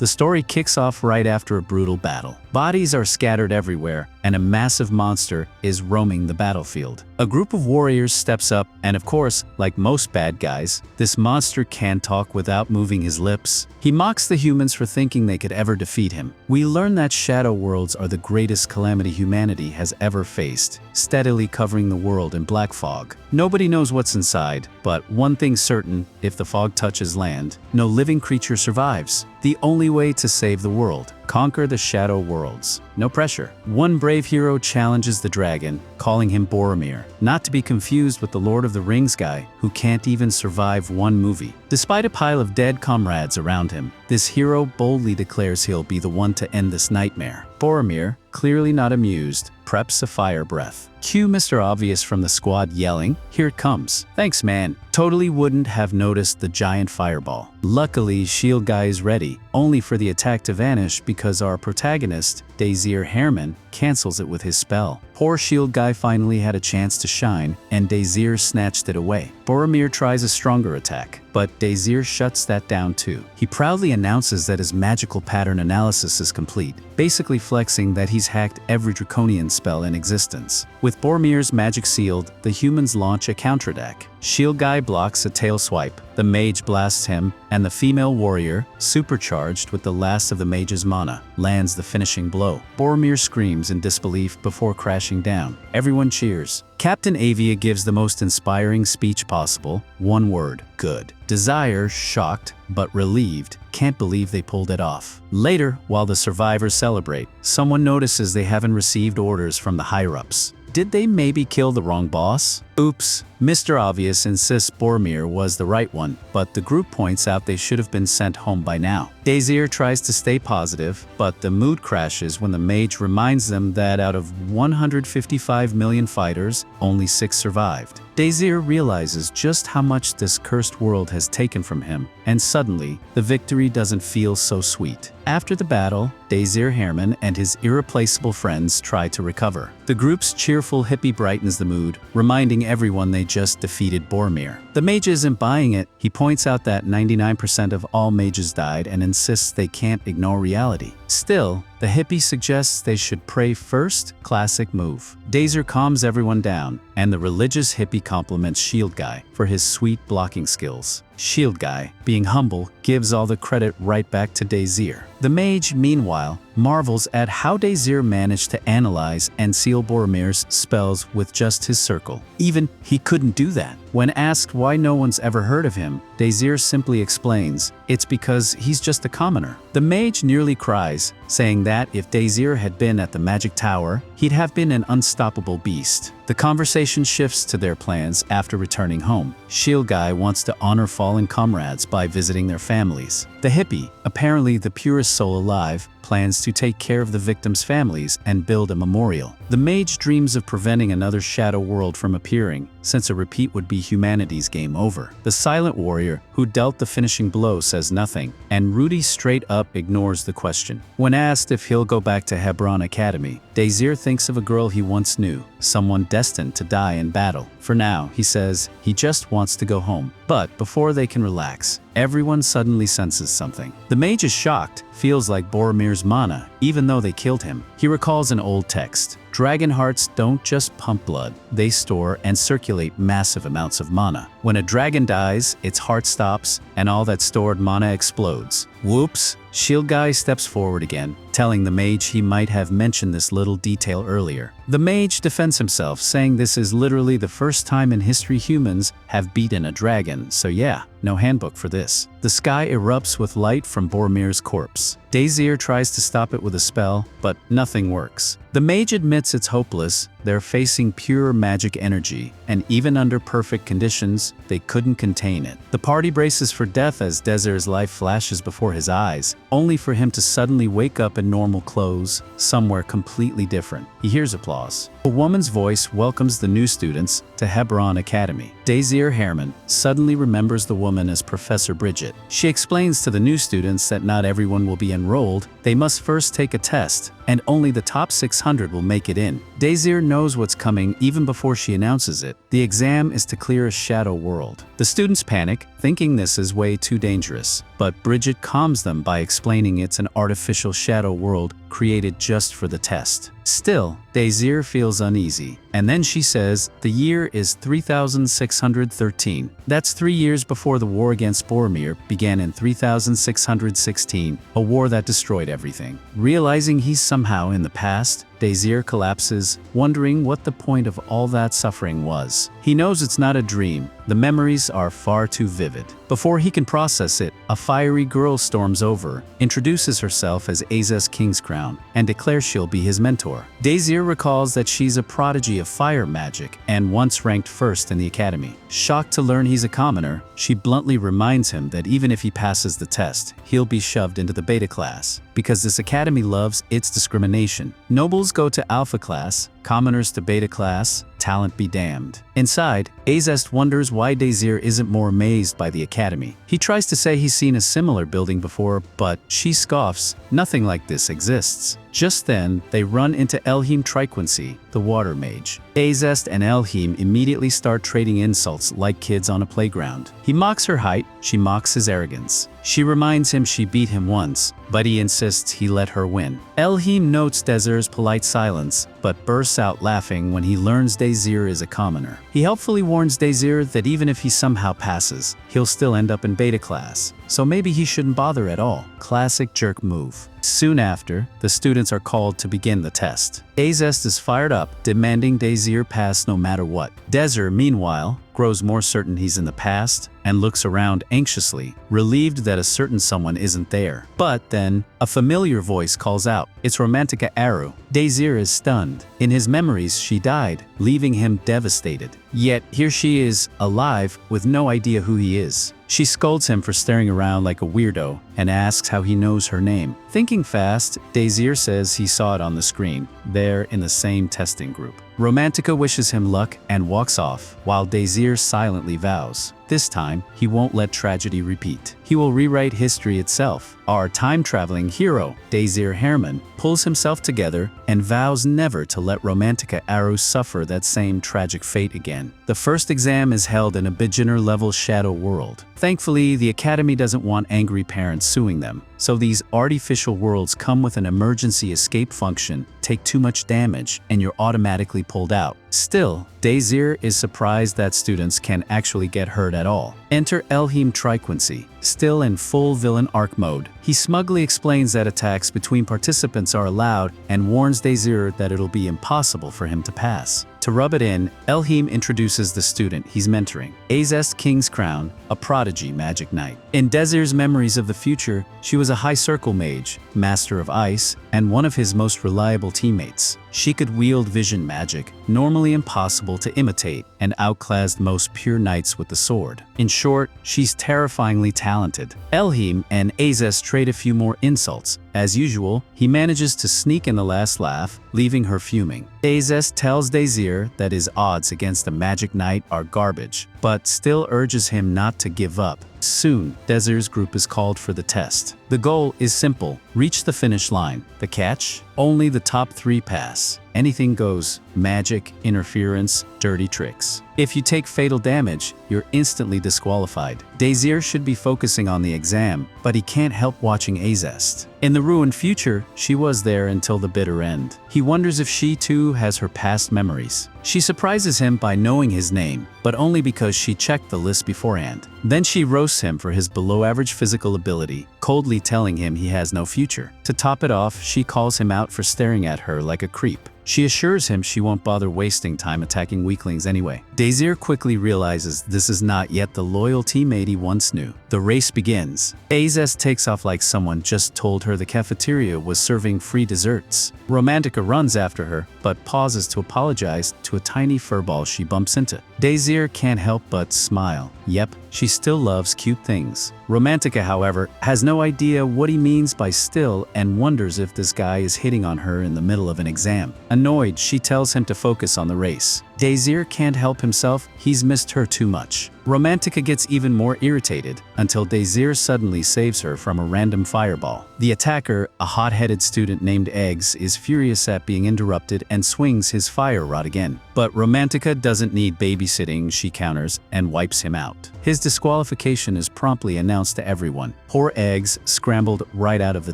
The story kicks off right after a brutal battle. Bodies are scattered everywhere, and a massive monster is roaming the battlefield. A group of warriors steps up, and of course, like most bad guys, this monster can't talk without moving his lips. He mocks the humans for thinking they could ever defeat him. We learn that shadow worlds are the greatest calamity humanity has ever faced, steadily covering the world in black fog. Nobody knows what's inside, but one thing's certain: if the fog touches land, no living creature survives. The only way to save the world: conquer the shadow worlds. No pressure. One brave hero challenges the dragon, calling him Boromir, not to be confused with the Lord of the Rings guy who can't even survive one movie. Despite a pile of dead comrades around him, this hero boldly declares he'll be the one to end this nightmare. Boromir, clearly not amused, preps a fire breath. Cue Mr. Obvious from the squad yelling, "Here it comes." Thanks, man. Totally wouldn't have noticed the giant fireball. Luckily, Shield Guy is ready, only for the attack to vanish because our protagonist, Desir Herman, cancels it with his spell. Poor Shield Guy finally had a chance to shine, and Desir snatched it away. Boromir tries a stronger attack, but Desir shuts that down too. He proudly announces that his magical pattern analysis is complete, basically flexing that he's hacked every draconian spell in existence. With Boromir's magic sealed, the humans launch a counterattack. Shield Guy blocks a tail swipe, the mage blasts him, and the female warrior, supercharged with the last of the mage's mana, lands the finishing blow. Boromir screams in disbelief before crashing down. Everyone cheers. Captain Avia gives the most inspiring speech possible. One word: good. Desir, shocked but relieved, can't believe they pulled it off. Later, while the survivors celebrate, someone notices they haven't received orders from the higher-ups. Did they maybe kill the wrong boss? Oops. Mr. Obvious insists Boromir was the right one, but the group points out they should have been sent home by now. Desir tries to stay positive, but the mood crashes when the mage reminds them that out of 155 million fighters, only 6 survived. Desir realizes just how much this cursed world has taken from him, and suddenly, the victory doesn't feel so sweet. After the battle, Desir Herman and his irreplaceable friends try to recover. The group's cheerful hippie brightens the mood, reminding everyone they just defeated Boromir. The mage isn't buying it. He points out that 99% of all mages died and insists they can't ignore reality. Still, the hippie suggests they should pray first. Classic move. Desir calms everyone down, and the religious hippie compliments Shield Guy for his sweet blocking skills. Shield Guy, being humble, gives all the credit right back to Desir. The mage, meanwhile, marvels at how Desir managed to analyze and seal Boromir's spells with just his circle. Even he couldn't do that. When asked why no one's ever heard of him, Desir simply explains, it's because he's just a commoner. The mage nearly cries, saying that if Desir had been at the magic tower, he'd have been an unstoppable beast. The conversation shifts to their plans after returning home. Shield Guy wants to honor fallen comrades by visiting their families. The hippie, apparently the purest soul alive, plans to take care of the victims' families and build a memorial. The mage dreams of preventing another shadow world from appearing, since a repeat would be humanity's game over. The silent warrior, who dealt the finishing blow, says nothing, and Rudy straight up ignores the question. When asked if he'll go back to Hebron Academy, Desir thinks of a girl he once knew, someone destined to die in battle. For now, he says, he just wants to go home. But before they can relax, everyone suddenly senses something. The mage is shocked, feels like Boromir's mana, even though they killed him. He recalls an old text. Dragon hearts don't just pump blood, they store and circulate massive amounts of mana. When a dragon dies, its heart stops, and all that stored mana explodes. Whoops! Shield Guy steps forward again, telling the mage he might have mentioned this little detail earlier. The mage defends himself, saying this is literally the first time in history humans have beaten a dragon, so yeah, no handbook for this. The sky erupts with light from Boromir's corpse. Desir tries to stop it with a spell, but nothing works. The mage admits it's hopeless. They're facing pure magic energy, and even under perfect conditions, they couldn't contain it. The party braces for death as Desir's life flashes before his eyes, only for him to suddenly wake up in normal clothes, somewhere completely different. He hears applause. A woman's voice welcomes the new students to Hebron Academy. Desir Herman suddenly remembers the woman as Professor Bridget. She explains to the new students that not everyone will be enrolled. They must first take a test, and only the top 600 will make it in. Desir knows what's coming even before she announces it. The exam is to clear a shadow world. The students panic, thinking this is way too dangerous. But Bridget calms them by explaining it's an artificial shadow world created just for the test. Still, Desir feels uneasy, and then she says the year is 3613. That's 3 years before the war against Boromir began in 3616, a war that destroyed everything. Realizing he's somehow in the past, Desir collapses, wondering what the point of all that suffering was. He knows it's not a dream. The memories are far too vivid. Before he can process it, a fiery girl storms over, introduces herself as Azest Kingscrown, and declares she'll be his mentor. Desir recalls that she's a prodigy of fire magic and once ranked first in the academy. Shocked to learn he's a commoner, she bluntly reminds him that even if he passes the test, he'll be shoved into the beta class, because this academy loves its discrimination. Nobles go to alpha class, commoners to beta class, talent be damned. Inside, Azest wonders why Desir isn't more amazed by the academy. He tries to say he's seen a similar building before, but she scoffs, nothing like this exists. Just then, they run into Elhim Triquincy, the water mage. Azest and Elhim immediately start trading insults like kids on a playground. He mocks her height, she mocks his arrogance. She reminds him she beat him once, but he insists he let her win. Elhim notes Desir's polite silence, but bursts out laughing when he learns Desir is a commoner. He helpfully warns Desir that even if he somehow passes, he'll still end up in beta class, so maybe he shouldn't bother at all. Classic jerk move. Soon after, the students are called to begin the test. Azest is fired up, demanding Desir pass no matter what. Desir, meanwhile, grows more certain he's in the past and looks around anxiously, relieved that a certain someone isn't there. But then, a familiar voice calls out. It's Romantica Aru. Desir is stunned. In his memories, she died, leaving him devastated. Yet here she is, alive, with no idea who he is. She scolds him for staring around like a weirdo and asks how he knows her name. Thinking fast, Desir says he saw it on the screen, there in the same testing group. Romantica wishes him luck and walks off, while Desir silently vows. This time, he won't let tragedy repeat. He will rewrite history itself. Our time-traveling hero, Desir Herman, pulls himself together and vows never to let Romantica Aru suffer that same tragic fate again. The first exam is held in a beginner-level shadow world. Thankfully, the academy doesn't want angry parents suing them, so these artificial worlds come with an emergency escape function. Take too much damage, and you're automatically pulled out. Still, Desir is surprised that students can actually get hurt at all. Enter Elhim Triquincy, still in full villain arc mode. He smugly explains that attacks between participants are allowed and warns Desir that it'll be impossible for him to pass. To rub it in, Elhim introduces the student he's mentoring, Azest Kingscrown, a prodigy magic knight. In Desir's memories of the future, she was a high circle mage, master of ice, and one of his most reliable teammates. She could wield vision magic, normally impossible to imitate, and outclassed most pure knights with the sword. In short, she's terrifyingly talented. Elhim and Azest trade a few more insults. As usual, he manages to sneak in the last laugh, leaving her fuming. Azest tells Desir that his odds against the magic knight are garbage, but still urges him not to give up. Soon, Desir's group is called for the test. The goal is simple: reach the finish line. The catch? Only the top 3 pass. Anything goes: magic, interference, dirty tricks. If you take fatal damage, you're instantly disqualified. Desir should be focusing on the exam, but he can't help watching Azest. In the ruined future, she was there until the bitter end. He wonders if she too has her past memories. She surprises him by knowing his name, but only because she checked the list beforehand. Then she roasts him for his below-average physical ability, coldly telling him he has no future. To top it off, she calls him out for staring at her like a creep. She assures him she won't bother wasting time attacking weaklings anyway. Desir quickly realizes this is not yet the loyal teammate he once knew. The race begins. Azest takes off like someone just told her the cafeteria was serving free desserts. Romantica runs after her, but pauses to apologize to a tiny furball she bumps into. Desir can't help but smile. Yep, she still loves cute things. Romantica, however, has no idea what he means by still and wonders if this guy is hitting on her in the middle of an exam. Annoyed, she tells him to focus on the race. Desir can't help himself, he's missed her too much. Romantica gets even more irritated until Desir suddenly saves her from a random fireball. The attacker, a hot-headed student named Eggs, is furious at being interrupted and swings his fire rod again. But Romantica doesn't need babysitting, she counters, and wipes him out. His disqualification is promptly announced to everyone. Poor Eggs scrambled right out of the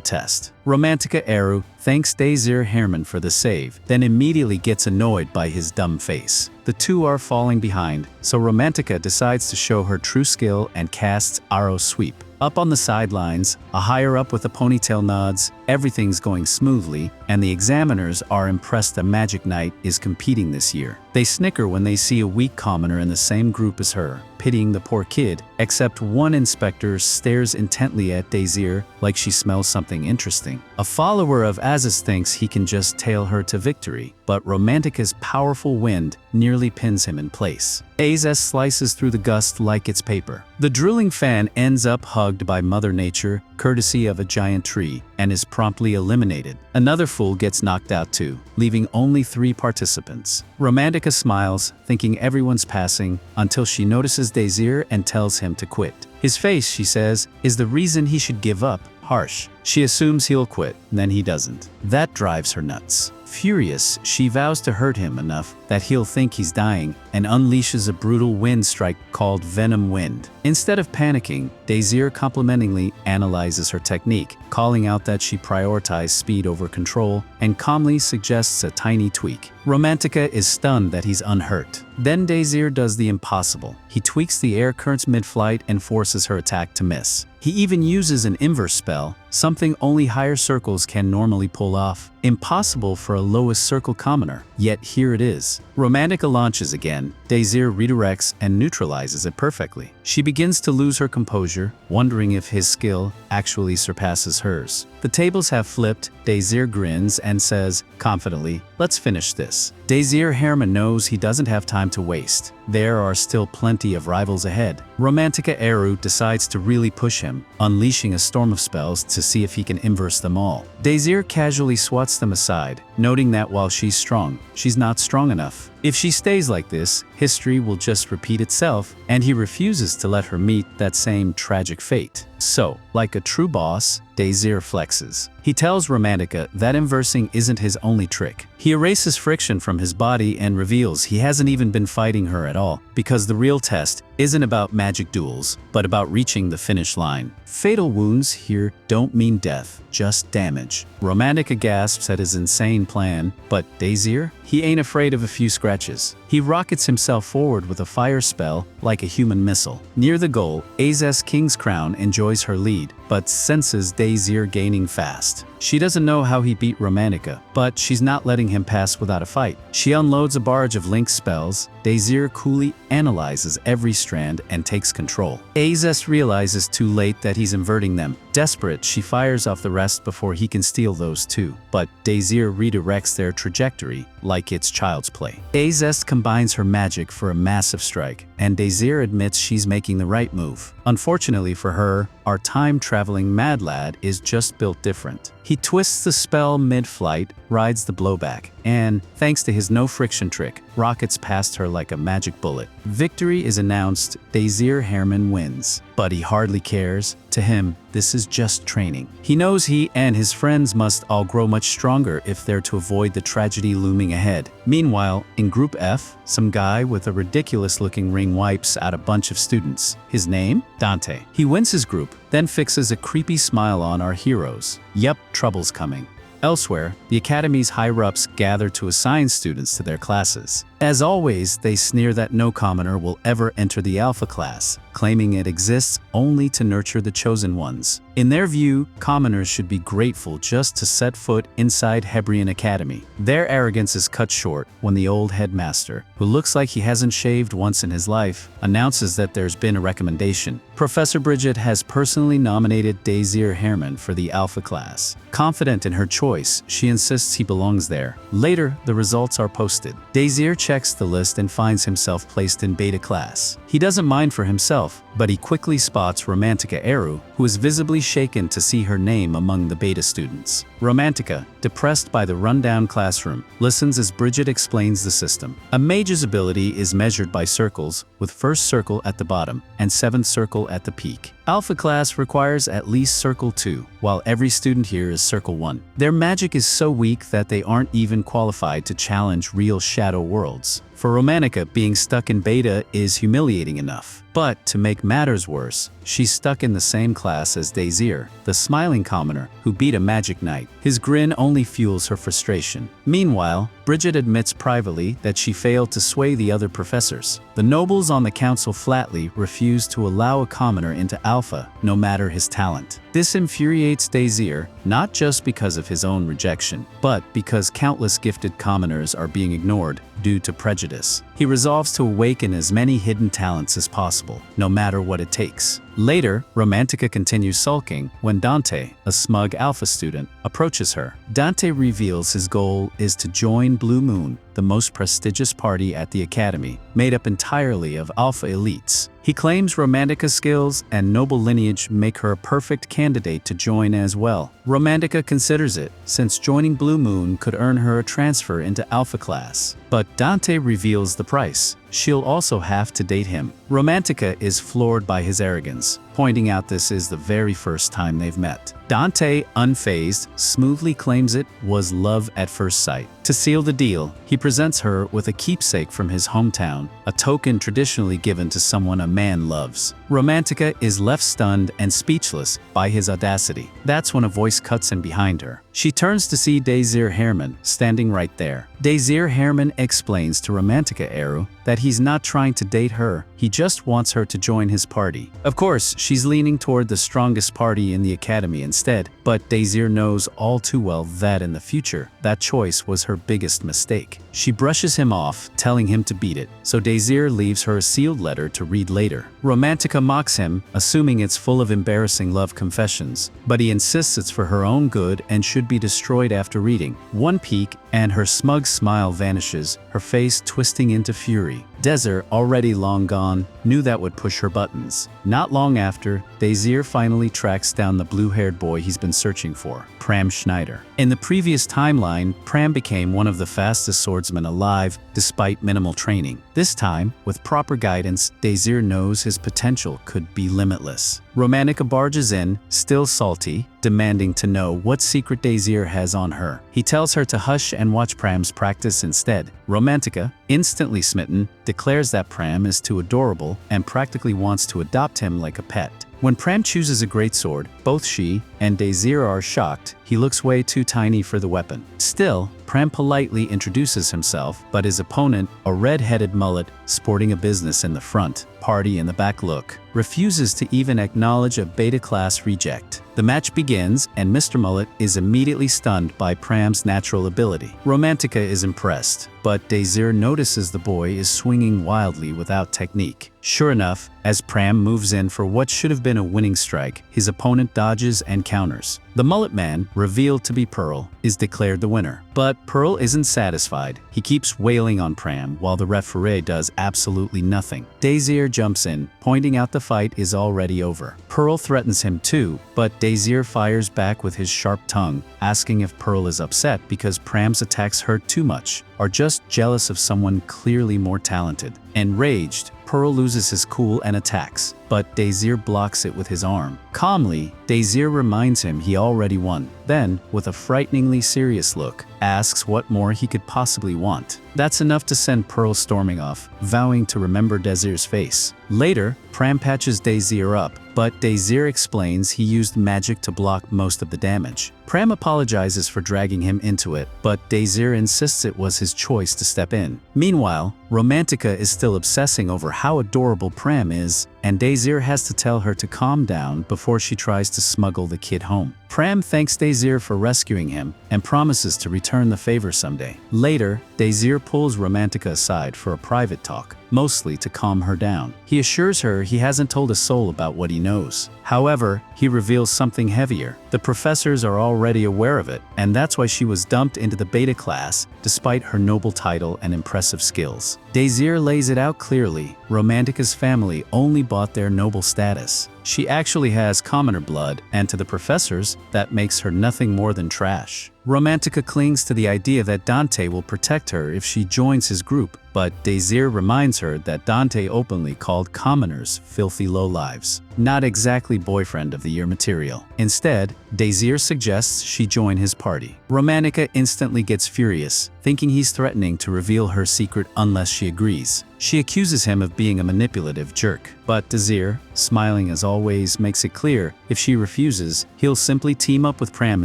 test. Romantica Eru thanks Desir Herman for the save, then immediately gets annoyed by his dumb face. The two are falling behind, so Romantica decides to show her true skill and casts Arrow Sweep. Up on the sidelines, a higher-up with a ponytail nods, everything's going smoothly, and the examiners are impressed a magic knight is competing this year. They snicker when they see a weak commoner in the same group as her, pitying the poor kid, except one inspector stares intently at Desir like she smells something interesting. A follower of Azest thinks he can just tail her to victory, but Romantica's powerful wind nearly pins him in place. Azest slices through the gust like it's paper. The drooling fan ends up hugged by Mother Nature, courtesy of a giant tree, and is promptly eliminated. Another fool gets knocked out too, leaving only 3 participants. Romantica smiles, thinking everyone's passing, until she notices Desir and tells him to quit. His face, she says, is the reason he should give up. Harsh. She assumes he'll quit, then he doesn't. That drives her nuts. Furious, she vows to hurt him enough that he'll think he's dying and unleashes a brutal wind strike called Venom Wind. Instead of panicking, Desir complimentingly analyzes her technique, calling out that she prioritized speed over control and calmly suggests a tiny tweak. Romantica is stunned that he's unhurt. Then Desir does the impossible. He tweaks the air currents mid-flight and forces her attack to miss. He even uses an inverse spell, something only higher circles can normally pull off. Impossible for a lowest circle commoner, yet here it is. Romantica launches again. Desir redirects and neutralizes it perfectly. She begins to lose her composure, wondering if his skill actually surpasses hers. The tables have flipped. Desir grins and says, confidently, "Let's finish this." Desir Herman knows he doesn't have time to waste. There are still plenty of rivals ahead. Romantica Eru decides to really push him, unleashing a storm of spells to see if he can inverse them all. Desir casually swats them aside, noting that while she's strong, she's not strong enough. If she stays like this, history will just repeat itself, and he refuses to let her meet that same tragic fate. So, like a true boss, Desir flexes. He tells Romantica that inversing isn't his only trick. He erases friction from his body and reveals he hasn't even been fighting her at all, because the real test isn't about magic duels, but about reaching the finish line. Fatal wounds here don't mean death, just damage. Romantica gasps at his insane plan, but Desir? He ain't afraid of a few scratches. He rockets himself forward with a fire spell like a human missile. Near the goal, Azest King's Crown enjoys her lead, but senses Desir gaining fast. She doesn't know how he beat Romantica, but she's not letting him pass without a fight. She unloads a barrage of Link spells. Desir coolly analyzes every strand and takes control. Azest realizes too late that he's inverting them. Desperate, she fires off the rest before he can steal those too. But Desir redirects their trajectory like it's child's play. Azest combines her magic for a massive strike, and Desir admits she's making the right move. Unfortunately for her, our time-traveling mad lad is just built different. He twists the spell mid-flight, rides the blowback, and, thanks to his no-friction trick, rockets past her like a magic bullet. Victory is announced. Desir Herman wins. But he hardly cares. To him, this is just training. He knows he and his friends must all grow much stronger if they're to avoid the tragedy looming ahead. Meanwhile, in Group F, some guy with a ridiculous-looking ring wipes out a bunch of students. His name? Dante. He wins his group, then fixes a creepy smile on our heroes. Yep, trouble's coming. Elsewhere, the Academy's higher-ups gather to assign students to their classes. As always, they sneer that no commoner will ever enter the Alpha class, claiming it exists only to nurture the chosen ones. In their view, commoners should be grateful just to set foot inside Hebrian Academy. Their arrogance is cut short when the old headmaster, who looks like he hasn't shaved once in his life, announces that there's been a recommendation. Professor Bridget has personally nominated Desir Herman for the Alpha class. Confident in her choice, she insists he belongs there. Later, the results are posted. Desir checks the list and finds himself placed in Beta class. He doesn't mind for himself, himself, but he quickly spots Romantica Eru, who is visibly shaken to see her name among the beta students. Romantica, depressed by the rundown classroom, listens as Bridget explains the system. A mage's ability is measured by circles, with first circle at the bottom and seventh circle at the peak. Alpha class requires at least circle 2, while every student here is circle 1. Their magic is so weak that they aren't even qualified to challenge real shadow worlds. For Romantica, being stuck in beta is humiliating enough. But to make matters worse, she's stuck in the same class as Desir, the smiling commoner who beat a magic knight. His grin only fuels her frustration. Meanwhile, Bridget admits privately that she failed to sway the other professors. The nobles on the council flatly refuse to allow a commoner into Alpha, no matter his talent. This infuriates Desir, not just because of his own rejection, but because countless gifted commoners are being ignored due to prejudice. He resolves to awaken as many hidden talents as possible, no matter what it takes. Later, Romantica continues sulking when Dante, a smug Alpha student, approaches her. Dante reveals his goal is to join Blue Moon, the most prestigious party at the academy, made up entirely of Alpha elites. He claims Romantica's skills and noble lineage make her a perfect candidate to join as well. Romantica considers it, since joining Blue Moon could earn her a transfer into Alpha class. But Dante reveals the price. She'll also have to date him. Romantica is floored by his arrogance, pointing out this is the very first time they've met. Dante, unfazed, smoothly claims it was love at first sight. To seal the deal, he presents her with a keepsake from his hometown, a token traditionally given to someone a man loves. Romantica is left stunned and speechless by his audacity. That's when a voice cuts in behind her. She turns to see Desir Herman standing right there. Desir Herman explains to Romantica Eru that he's not trying to date her, he just wants her to join his party. Of course, she's leaning toward the strongest party in the academy instead, but Desir knows all too well that in the future, that choice was her biggest mistake. She brushes him off, telling him to beat it, so Desir leaves her a sealed letter to read later. Romantica mocks him, assuming it's full of embarrassing love confessions, but he insists it's for her own good and should be destroyed after reading. One peek, and her smug smile vanishes, her face twisting into fury. Desir, already long gone, knew that would push her buttons. Not long after, Desir finally tracks down the blue-haired boy he's been searching for, Pram Schneider. In the previous timeline, Pram became one of the fastest swordsmen alive, despite minimal training. This time, with proper guidance, Desir knows his potential could be limitless. Romantica barges in, still salty, demanding to know what secret Desir has on her. He tells her to hush and watch Pram's practice instead. Romantica, instantly smitten, declares that Pram is too adorable and practically wants to adopt him like a pet. When Pram chooses a greatsword, both she and Desir are shocked. He looks way too tiny for the weapon. Still, Pram politely introduces himself, but his opponent, a red-headed mullet sporting a business in the front, party in the back look, refuses to even acknowledge a beta-class reject. The match begins, and Mr. Mullet is immediately stunned by Pram's natural ability. Romantica is impressed, but Desir notices the boy is swinging wildly without technique. Sure enough, as Pram moves in for what should have been a winning strike, his opponent dodges and counters. The Mullet Man, revealed to be Pearl, is declared the winner. But Pearl isn't satisfied. He keeps wailing on Pram while the referee does absolutely nothing. Desir jumps in, pointing out the fight is already over. Pearl threatens him too, but Desir fires back with his sharp tongue, asking if Pearl is upset because Pram's attacks hurt too much, or just jealous of someone clearly more talented. Enraged, Pearl loses his cool and attacks, but Desir blocks it with his arm. Calmly, Desir reminds him he already won. Then, with a frighteningly serious look, asks what more he could possibly want. That's enough to send Pearl storming off, vowing to remember Desir's face. Later, Pram patches Desir up, but Desir explains he used magic to block most of the damage. Pram apologizes for dragging him into it, but Desir insists it was his choice to step in. Meanwhile, Romantica is still obsessing over how adorable Pram is, and Desir has to tell her to calm down before she tries to smuggle the kid home. Pram thanks Desir for rescuing him and promises to return the favor someday. Later, Desir pulls Romantica aside for a private talk, mostly to calm her down. He assures her he hasn't told a soul about what he knows. However, he reveals something heavier. The professors are already aware of it, and that's why she was dumped into the beta class despite her noble title and impressive skills. Desir lays it out clearly. Romantica's family only bought their noble status. She actually has commoner blood, and to the professors, that makes her nothing more than trash. Romantica clings to the idea that Dante will protect her if she joins his group, but Desir reminds her that Dante openly called commoners filthy lowlives, not exactly boyfriend of the year material. Instead, Desir suggests she join his party. Romantica instantly gets furious, thinking he's threatening to reveal her secret unless she agrees. She accuses him of being a manipulative jerk, but Desir, smiling as always, makes it clear if she refuses, he'll simply team up with Pram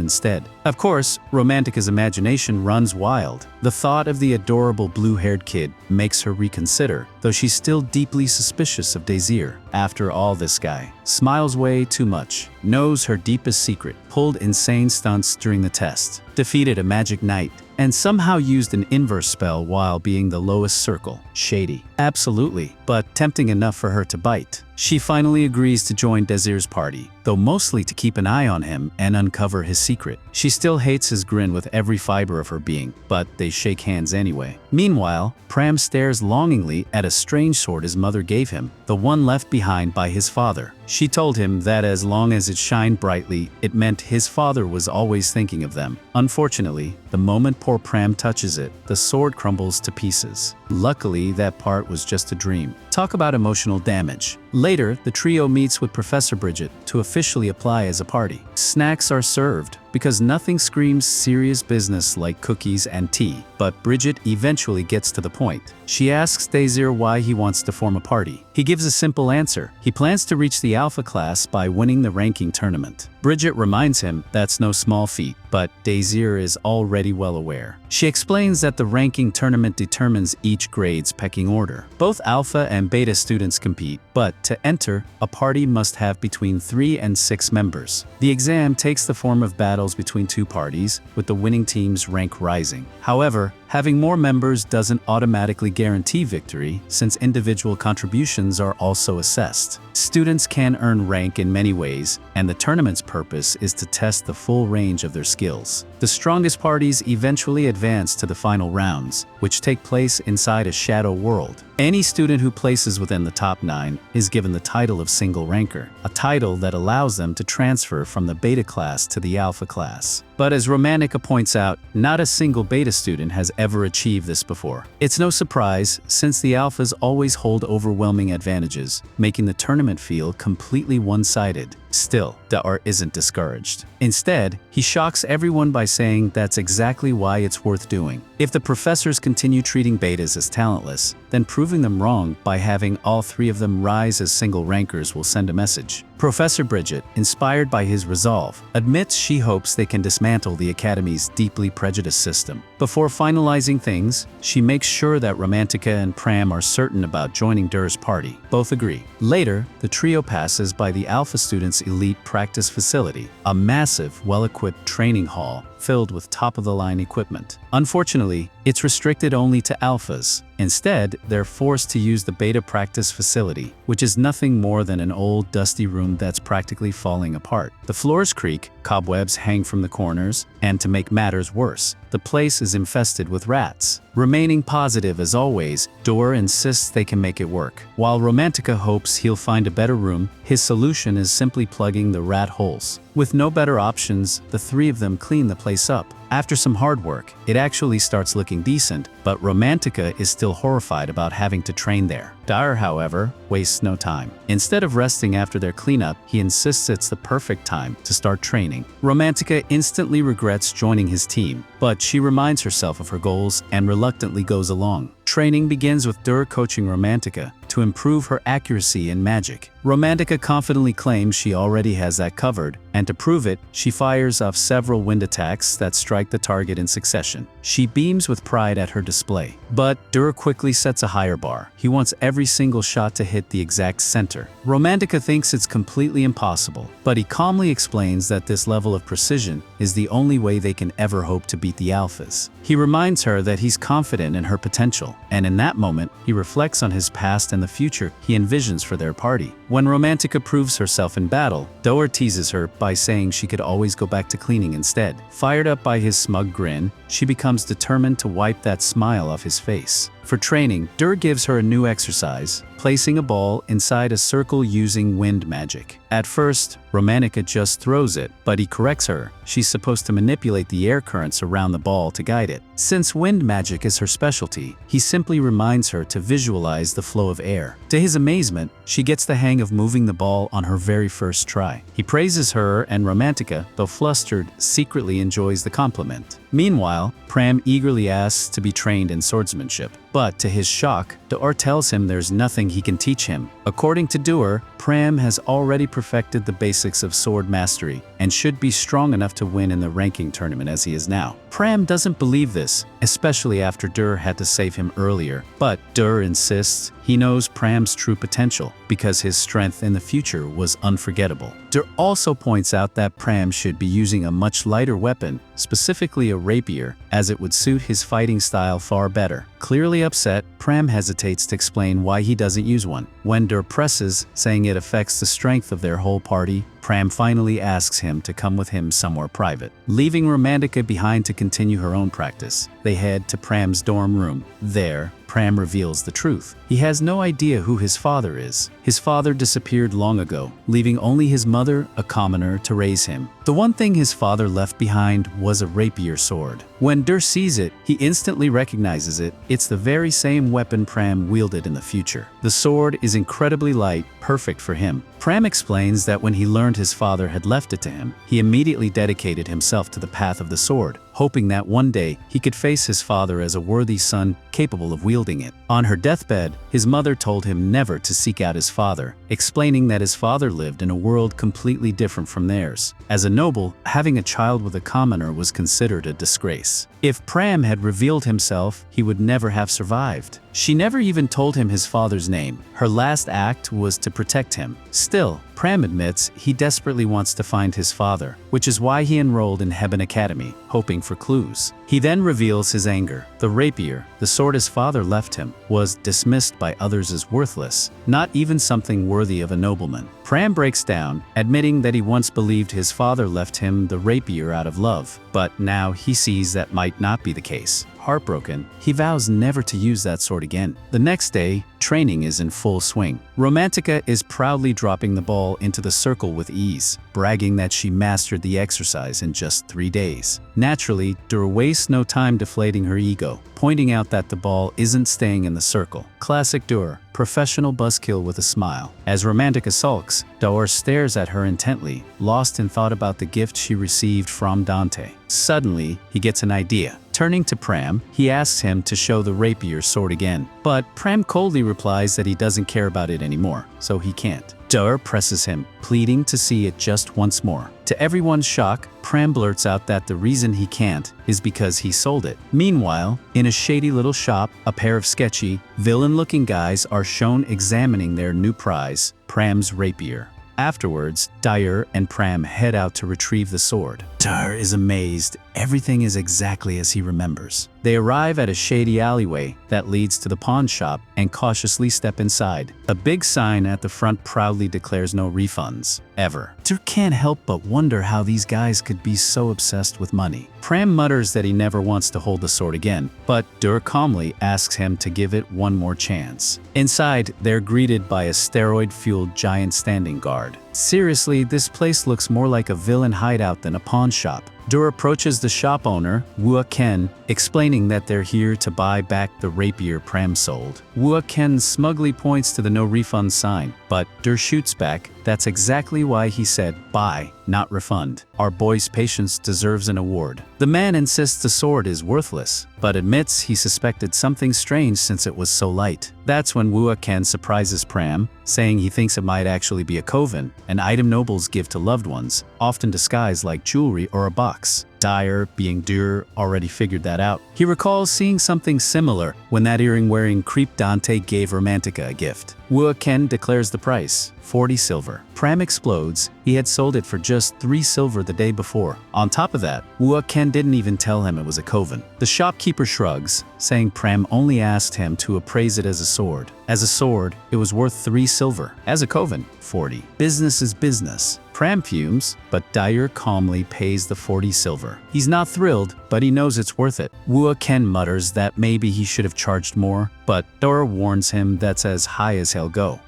instead. Of course, Romantica's imagination runs wild. The thought of the adorable blue-haired kid makes her reconsider, though she's still deeply suspicious of Desir. After all, this guy smiles way too much, knows her deepest secret, pulled insane stunts during the test, defeated a magic knight, and somehow used an inverse spell while being the lowest circle. Shady. Absolutely, but tempting enough for her to bite. She finally agrees to join Desir's party, though mostly to keep an eye on him and uncover his secret. She still hates his grin with every fiber of her being, but they shake hands anyway. Meanwhile, Pram stares longingly at a strange sword his mother gave him, the one left behind by his father. She told him that as long as it shined brightly, it meant his father was always thinking of them. Unfortunately, the moment poor Pram touches it, the sword crumbles to pieces. Luckily, that part was just a dream. Talk about emotional damage. Later, the trio meets with Professor Bridget to officially apply as a party. Snacks are served, because nothing screams serious business like cookies and tea, but Bridget eventually gets to the point. She asks Desir why he wants to form a party. He gives a simple answer. He plans to reach the Alpha class by winning the ranking tournament. Bridget reminds him that's no small feat, but Desir is already well aware. She explains that the ranking tournament determines each grade's pecking order. Both Alpha and Beta students compete, but to enter, a party must have between 3 and 6 members. The exam takes the form of battles between two parties, with the winning team's rank rising. However, having more members doesn't automatically guarantee victory, since individual contributions are also assessed. Students can earn rank in many ways, and the tournament's purpose is to test the full range of their skills. The strongest parties eventually advance to the final rounds, which take place inside a shadow world. Any student who places within the top 9 is given the title of single ranker, a title that allows them to transfer from the beta class to the alpha class. But as Romantica points out, not a single beta student has ever achieved this before. It's no surprise, since the alphas always hold overwhelming advantages, making the tournament feel completely one-sided. Still, Desir isn't discouraged. Instead, he shocks everyone by saying that's exactly why it's worth doing. If the professors continue treating betas as talentless, then proving them wrong by having all 3 of them rise as single rankers will send a message. Professor Bridget, inspired by his resolve, admits she hopes they can dismantle the Academy's deeply prejudiced system. Before finalizing things, she makes sure that Romantica and Pram are certain about joining Desir's party. Both agree. Later, the trio passes by the Alpha students' elite practice facility, a massive, well-equipped training hall filled with top-of-the-line equipment. Unfortunately, it's restricted only to alphas. Instead, they're forced to use the beta practice facility, which is nothing more than an old, dusty room that's practically falling apart. The floors creak, cobwebs hang from the corners, and to make matters worse, the place is infested with rats. Remaining positive as always, Desir insists they can make it work. While Romantica hopes he'll find a better room, his solution is simply plugging the rat holes. With no better options, the 3 of them clean the place up. After some hard work, it actually starts looking decent, but Romantica is still horrified about having to train there. Desir, however, wastes no time. Instead of resting after their cleanup, he insists it's the perfect time to start training. Romantica instantly regrets joining his team, but she reminds herself of her goals and reluctantly goes along. Training begins with Desir coaching Romantica to improve her accuracy in magic. Romantica confidently claims she already has that covered, and to prove it, she fires off several wind attacks that strike the target in succession. She beams with pride at her display. But Desir quickly sets a higher bar. He wants every single shot to hit the exact center. Romantica thinks it's completely impossible, but he calmly explains that this level of precision is the only way they can ever hope to beat the alphas. He reminds her that he's confident in her potential, and in that moment, he reflects on his past and the future he envisions for their party. When Romantica proves herself in battle, Desir teases her by saying she could always go back to cleaning instead. Fired up by his smug grin, she becomes determined to wipe that smile off his face. For training, Desir gives her a new exercise, placing a ball inside a circle using wind magic. At first, Romantica just throws it, but he corrects her. She's supposed to manipulate the air currents around the ball to guide it. Since wind magic is her specialty, he simply reminds her to visualize the flow of air. To his amazement, she gets the hang of moving the ball on her very first try. He praises her, and Romantica, though flustered, secretly enjoys the compliment. Meanwhile, Pram eagerly asks to be trained in swordsmanship. But to his shock, Desir tells him there's nothing he can teach him. According to Desir, Pram has already perfected the basics of sword mastery and should be strong enough to win in the ranking tournament as he is now. Pram doesn't believe this, especially after Desir had to save him earlier. But Desir insists he knows Pram's true potential because his strength in the future was unforgettable. Desir also points out that Pram should be using a much lighter weapon, specifically a rapier, as it would suit his fighting style far better. Clearly upset, Pram hesitates to explain why he doesn't use one. When Desir presses, saying it affects the strength of their whole party, Pram finally asks him to come with him somewhere private. Leaving Romantica behind to continue her own practice, they head to Pram's dorm room. There, Pram reveals the truth. He has no idea who his father is. His father disappeared long ago, leaving only his mother, a commoner, to raise him. The one thing his father left behind was a rapier sword. When Desir sees it, he instantly recognizes it. It's the very same weapon Pram wielded in the future. The sword is incredibly light, perfect for him. Pram explains that when he learned his father had left it to him, he immediately dedicated himself to the path of the sword, hoping that one day he could face his father as a worthy son capable of wielding it. On her deathbed, his mother told him never to seek out his father, explaining that his father lived in a world completely different from theirs. As a noble, having a child with a commoner was considered a disgrace. If Pram had revealed himself, he would never have survived. She never even told him his father's name. Her last act was to protect him. Still, Pram admits he desperately wants to find his father, which is why he enrolled in Heaven Academy, hoping for clues. He then reveals his anger. The rapier, the sword his father left him, was dismissed by others as worthless, not even something worthy of a nobleman. Pram breaks down, admitting that he once believed his father left him the rapier out of love, but now he sees that might not be the case. Heartbroken, he vows never to use that sword again. The next day, training is in full swing. Romantica is proudly dropping the ball into the circle with ease, bragging that she mastered the exercise in just 3 days. Naturally, Desir wastes no time deflating her ego, pointing out that the ball isn't staying in the circle. Classic Desir, professional buzzkill with a smile. As Romantica sulks, Desir stares at her intently, lost in thought about the gift she received from Dante. Suddenly, he gets an idea. Turning to Pram, he asks him to show the rapier sword again, but Pram coldly replies that he doesn't care about it anymore, so he can't. Desir presses him, pleading to see it just once more. To everyone's shock, Pram blurts out that the reason he can't is because he sold it. Meanwhile, in a shady little shop, a pair of sketchy, villain-looking guys are shown examining their new prize, Pram's rapier. Afterwards, Desir and Pram head out to retrieve the sword. Desir is amazed. Everything is exactly as he remembers. They arrive at a shady alleyway that leads to the pawn shop and cautiously step inside. A big sign at the front proudly declares no refunds, ever. Desir can't help but wonder how these guys could be so obsessed with money. Pram mutters that he never wants to hold the sword again, but Desir calmly asks him to give it one more chance. Inside, they're greeted by a steroid-fueled giant standing guard. Seriously, this place looks more like a villain hideout than a pawn shop. Desir approaches the shop owner, Wua Ken, explaining that they're here to buy back the rapier Pram sold. Wua Ken smugly points to the no refund sign, but Desir shoots back. That's exactly why he said buy, not refund. Our boy's patience deserves an award. The man insists the sword is worthless, but admits he suspected something strange since it was so light. That's when Wua Ken surprises Pram, saying he thinks it might actually be a coven, an item nobles give to loved ones, often disguised like jewelry or a box. Desir, being Desir, already figured that out. He recalls seeing something similar when that earring-wearing creep Dante gave Romantica a gift. Ken declares the price, 40 silver. Pram explodes. He had sold it for just 3 silver the day before. On top of that, Ken didn't even tell him it was a coven. The shopkeeper shrugs, saying Pram only asked him to appraise it as a sword. As a sword, it was worth 3 silver. As a coven, 40. Business is business. Pram fumes, but Desir calmly pays the 40 silver. He's not thrilled, but he knows it's worth it. Ken mutters that maybe he should have charged more, but Desir warns him that's as high as he'll go.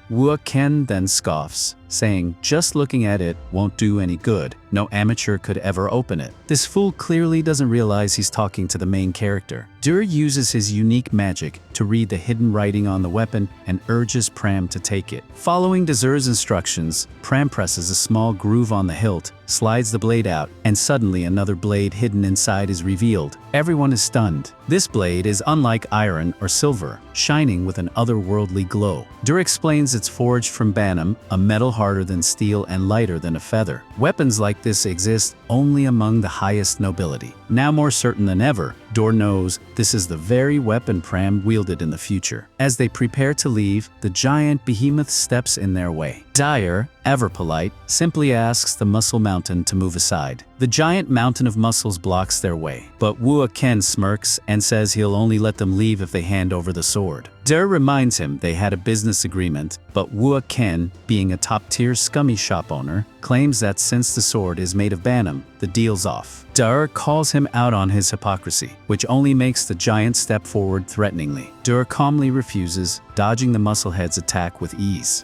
Ken then scoffs, saying just looking at it won't do any good. No amateur could ever open it. This fool clearly doesn't realize he's talking to the main character. Desir uses his unique magic to read the hidden writing on the weapon and urges Pram to take it. Following Desir's instructions, Pram presses a small groove on the hilt, slides the blade out, and suddenly another blade hidden inside is revealed. Everyone is stunned. This blade is unlike iron or silver, shining with an otherworldly glow. Desir explains it's forged from banam, a metal harder than steel and lighter than a feather. Weapons like this exist only among the highest nobility. Now more certain than ever, Desir knows this is the very weapon Pram wielded in the future. As they prepare to leave, the giant behemoth steps in their way. Desir, ever polite, simply asks the muscle mountain to move aside. The giant mountain of muscles blocks their way, but Ken smirks and says he'll only let them leave if they hand over the sword. Desir reminds him they had a business agreement, but Ken, being a top-tier scummy shop owner, claims that since the sword is made of banam, the deal's off. Desir calls him out on his hypocrisy, which only makes the giant step forward threateningly. Desir calmly refuses, dodging the musclehead's attack with ease.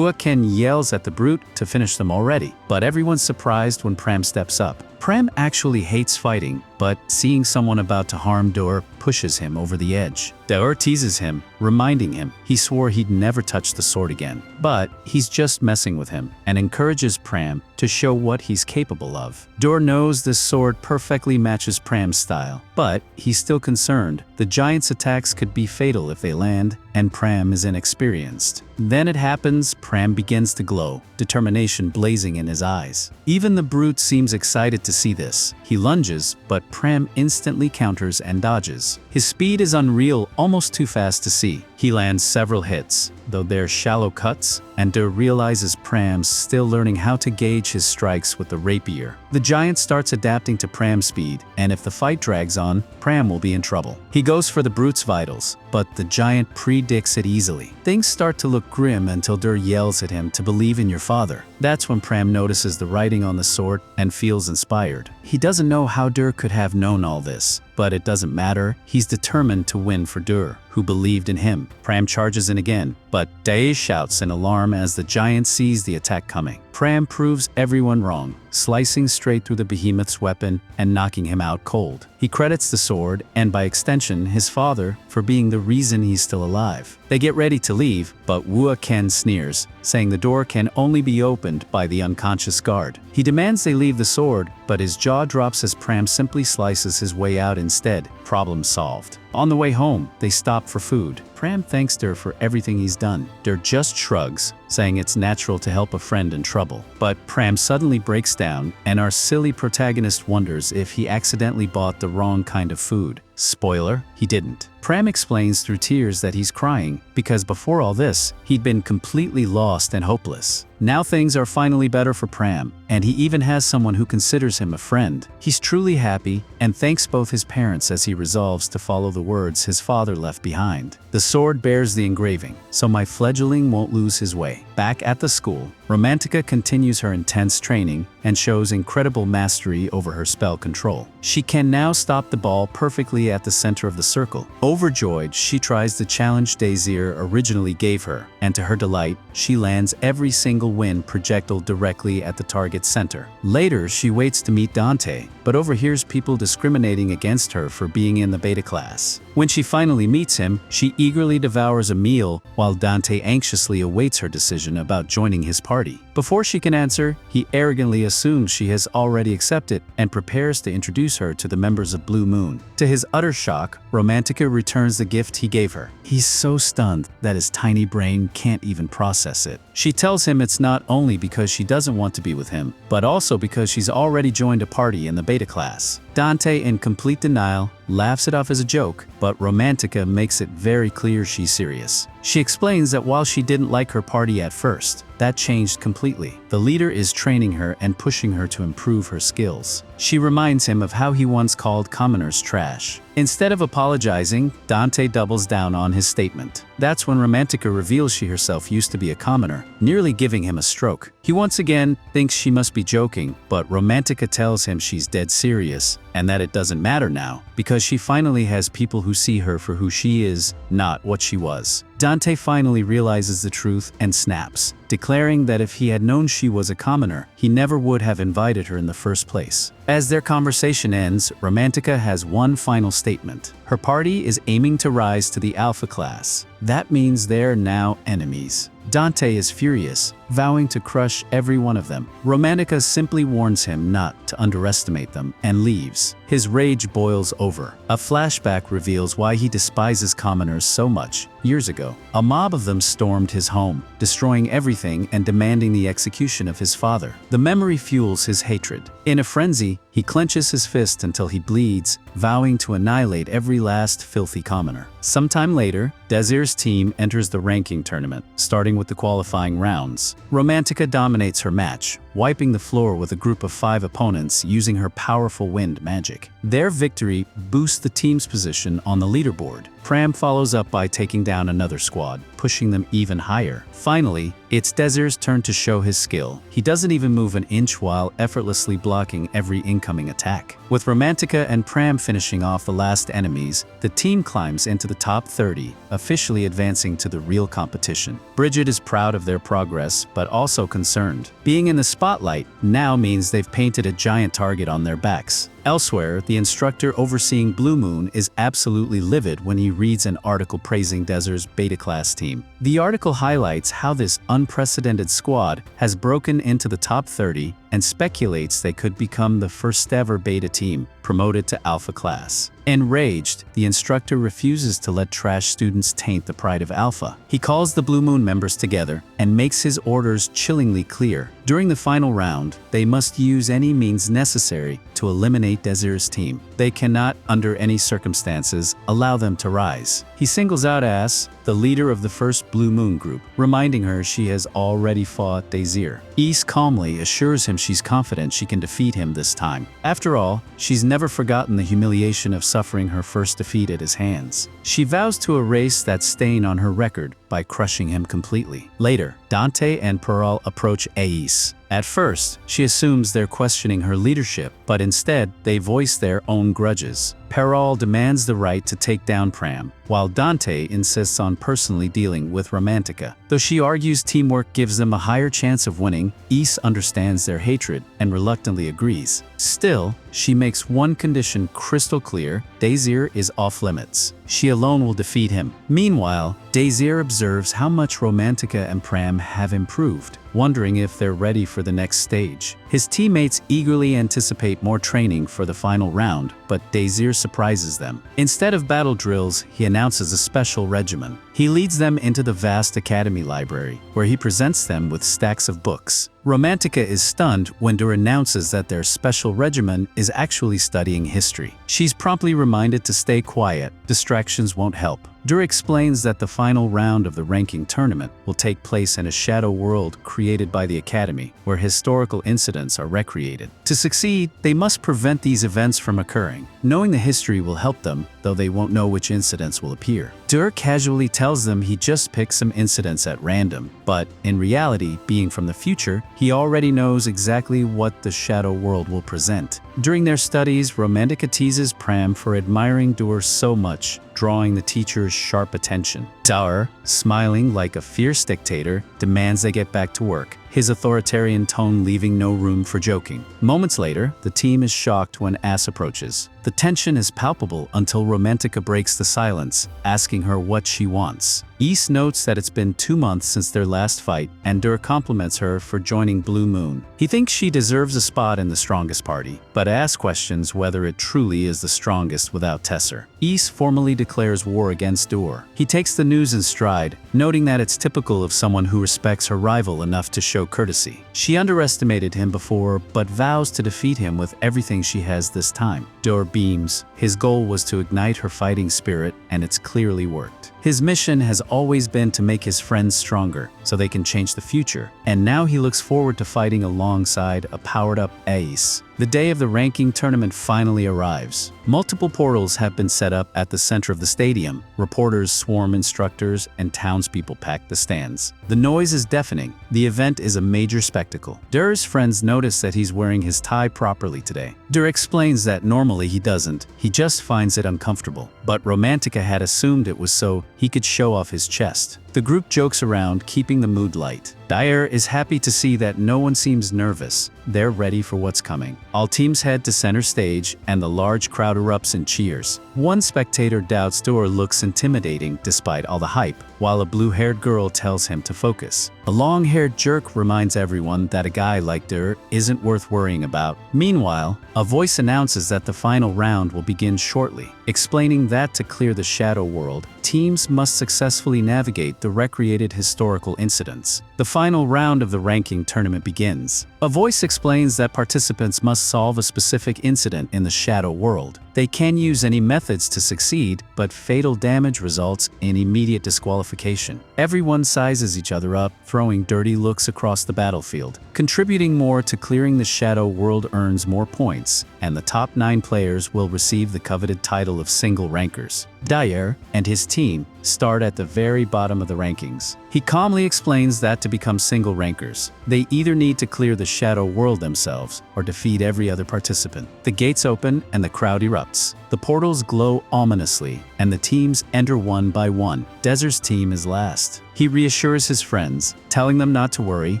Ken yells at the brute to finish them already, but everyone's surprised when Pram steps up. Pram actually hates fighting, but seeing someone about to harm Desir pushes him over the edge. Desir teases him, reminding him he swore he'd never touch the sword again. But he's just messing with him and encourages Pram to show what he's capable of. Desir knows this sword perfectly matches Pram's style, but he's still concerned. The giant's attacks could be fatal if they land, and Pram is inexperienced. Then it happens. Pram begins to glow, determination blazing in his eyes. Even the brute seems excited to see this. He lunges, but Pram instantly counters and dodges. His speed is unreal, almost too fast to see. He lands several hits, though they're shallow cuts, and Desir realizes Pram's still learning how to gauge his strikes with the rapier. The giant starts adapting to Pram's speed, and if the fight drags on, Pram will be in trouble. He goes for the brute's vitals, but the giant predicts it easily. Things start to look grim until Desir yells at him to believe in your father. That's when Pram notices the writing on the sword and feels inspired. He doesn't know how Desir could have known all this, but it doesn't matter. He's determined to win for Desir, who believed in him. Pram charges in again, but Desir shouts in alarm as the giant sees the attack coming. Pram proves everyone wrong, slicing straight through the behemoth's weapon and knocking him out cold. He credits the sword, and by extension his father, for being the reason he's still alive. They get ready to leave, but Ken sneers, saying the door can only be opened by the unconscious guard. He demands they leave the sword, but his jaw drops as Pram simply slices his way out instead. Problem solved. On the way home, they stop for food. Pram thanks Desir for everything he's done. Desir just shrugs, saying it's natural to help a friend in trouble. But Pram suddenly breaks down, and our silly protagonist wonders if he accidentally bought the wrong kind of food. Spoiler, he didn't. Pram explains through tears that he's crying because before all this, he'd been completely lost and hopeless. Now things are finally better for Pram, and he even has someone who considers him a friend. He's truly happy and thanks both his parents as he resolves to follow the words his father left behind. The sword bears the engraving, so my fledgling won't lose his way. Back at the school, Romantica continues her intense training and shows incredible mastery over her spell control. She can now stop the ball perfectly at the center of the circle. Overjoyed, she tries the challenge Desir originally gave her, and to her delight, she lands every single wind projectile directly at the target's center. Later, she waits to meet Dante, but overhears people discriminating against her for being in the beta class. When she finally meets him, she eagerly devours a meal while Dante anxiously awaits her decision decision about joining his party. Before she can answer, he arrogantly assumes she has already accepted and prepares to introduce her to the members of Blue Moon. To his utter shock, Romantica returns the gift he gave her. He's so stunned that his tiny brain can't even process it. She tells him it's not only because she doesn't want to be with him, but also because she's already joined a party in the beta class. Dante, in complete denial, laughs it off as a joke, but Romantica makes it very clear she's serious. She explains that while she didn't like her party at first, that changed completely. The leader is training her and pushing her to improve her skills. She reminds him of how he once called commoners trash. Instead of apologizing, Dante doubles down on his statement. That's when Romantica reveals she herself used to be a commoner, nearly giving him a stroke. He once again thinks she must be joking, but Romantica tells him she's dead serious and that it doesn't matter now because she finally has people who see her for who she is, not what she was. Dante finally realizes the truth and snaps, declaring that if he had known she was a commoner, he never would have invited her in the first place. As their conversation ends, Romantica has one final statement. Her party is aiming to rise to the Alpha class. That means they're now enemies. Dante is furious, vowing to crush every one of them. Romantica simply warns him not to underestimate them and leaves. His rage boils over. A flashback reveals why he despises commoners so much. Years ago, a mob of them stormed his home, destroying everything and demanding the execution of his father. The memory fuels his hatred. In a frenzy, he clenches his fist until he bleeds, vowing to annihilate every last filthy commoner. Sometime later, Desir's team enters the ranking tournament, starting with the qualifying rounds. Romantica dominates her match, wiping the floor with a group of 5 opponents using her powerful wind magic. Their victory boosts the team's position on the leaderboard. Pram follows up by taking down another squad, pushing them even higher. Finally, it's Desir's turn to show his skill. He doesn't even move an inch while effortlessly blocking every incoming attack. With Romantica and Pram finishing off the last enemies, the team climbs into the top 30, officially advancing to the real competition. Bridget is proud of their progress, but also concerned. Being in the spotlight now means they've painted a giant target on their backs. Elsewhere, the instructor overseeing Blue Moon is absolutely livid when he reads an article praising Desir's beta class team. The article highlights how this unprecedented squad has broken into the top 30 and speculates they could become the first ever beta team promoted to Alpha class. Enraged, the instructor refuses to let trash students taint the pride of Alpha. He calls the Blue Moon members together and makes his orders chillingly clear. During the final round, they must use any means necessary to eliminate Desir's team. They cannot, under any circumstances, allow them to rise. He singles out As, the leader of the first Blue Moon group, reminding her she has already fought Desir. Ys calmly assures him she's confident she can defeat him this time. After all, she's never forgotten the humiliation of suffering her first defeat at his hands. She vows to erase that stain on her record by crushing him completely. Later, Dante and Pearl approach Ais. At first, she assumes they're questioning her leadership, but instead, they voice their own grudges. Pearl demands the right to take down Pram, while Dante insists on personally dealing with Romantica. Though she argues teamwork gives them a higher chance of winning, Ys understands their hatred and reluctantly agrees. Still, she makes one condition crystal clear: Desir is off limits. She alone will defeat him. Meanwhile, Desir observes how much Romantica and Pram have improved, wondering if they're ready for the next stage. His teammates eagerly anticipate more training for the final round, but Desir surprises them. Instead of battle drills, he announces a special regimen. He leads them into the vast academy library, where he presents them with stacks of books. Romantica is stunned when Dur announces that their special regimen is actually studying history. She's promptly reminded to stay quiet. Distractions won't help. Dur explains that the final round of the ranking tournament will take place in a shadow world created by the Academy, where historical incidents are recreated. To succeed, they must prevent these events from occurring. Knowing the history will help them, though they won't know which incidents will appear. Dur casually tells them he just picked some incidents at random, but in reality, being from the future, he already knows exactly what the shadow world will present. During their studies, Romantica teases Pram for admiring Dur so much, drawing the teacher's sharp attention. Dur, smiling like a fierce dictator, demands they get back to work. his authoritarian tone leaving no room for joking. Moments later, the team is shocked when Ace approaches. The tension is palpable until Romantica breaks the silence, asking her what she wants. Ace notes that it's been 2 months since their last fight, and Dur compliments her for joining Blue Moon. He thinks she deserves a spot in the strongest party, but Ace questions whether it truly is the strongest without Desir. Ace formally declares war against Dur. He takes the news in stride, noting that it's typical of someone who respects her rival enough to show courtesy. She underestimated him before, but vows to defeat him with everything she has this time. Dur beams. His goal was to ignite her fighting spirit, and it's clearly worked. His mission has always been to make his friends stronger, so they can change the future, and now he looks forward to fighting alongside a powered-up Ace. The day of the ranking tournament finally arrives. Multiple portals have been set up at the center of the stadium. Reporters swarm instructors, and townspeople pack the stands. The noise is deafening. The event is a major spectacle. Dur's friends notice that he's wearing his tie properly today. Dur explains that normally he doesn't, he just finds it uncomfortable. But Romantica had assumed it was so he could show off his chest. The group jokes around, keeping the mood light. Desir is happy to see that no one seems nervous. They're ready for what's coming. All teams head to center stage, and the large crowd erupts in cheers. One spectator doubts Dur looks intimidating despite all the hype, while a blue-haired girl tells him to focus. A long-haired jerk reminds everyone that a guy like Dur isn't worth worrying about. Meanwhile, a voice announces that the final round will begin shortly, explaining that to clear the shadow world, teams must successfully navigate the recreated historical incidents. The final round of the ranking tournament begins. A voice explains that participants must solve a specific incident in the shadow world. They can use any methods to succeed, but fatal damage results in immediate disqualification. Everyone sizes each other up, throwing dirty looks across the battlefield. Contributing more to clearing the shadow world earns more points, and the top 9 players will receive the coveted title of single rankers. Desir and his team start at the very bottom of the rankings. He calmly explains that to become single rankers, they either need to clear the shadow world themselves or defeat every other participant. The gates open and the crowd erupts. The portals glow ominously, and the teams enter one by one. Desir's team is last. He reassures his friends, telling them not to worry,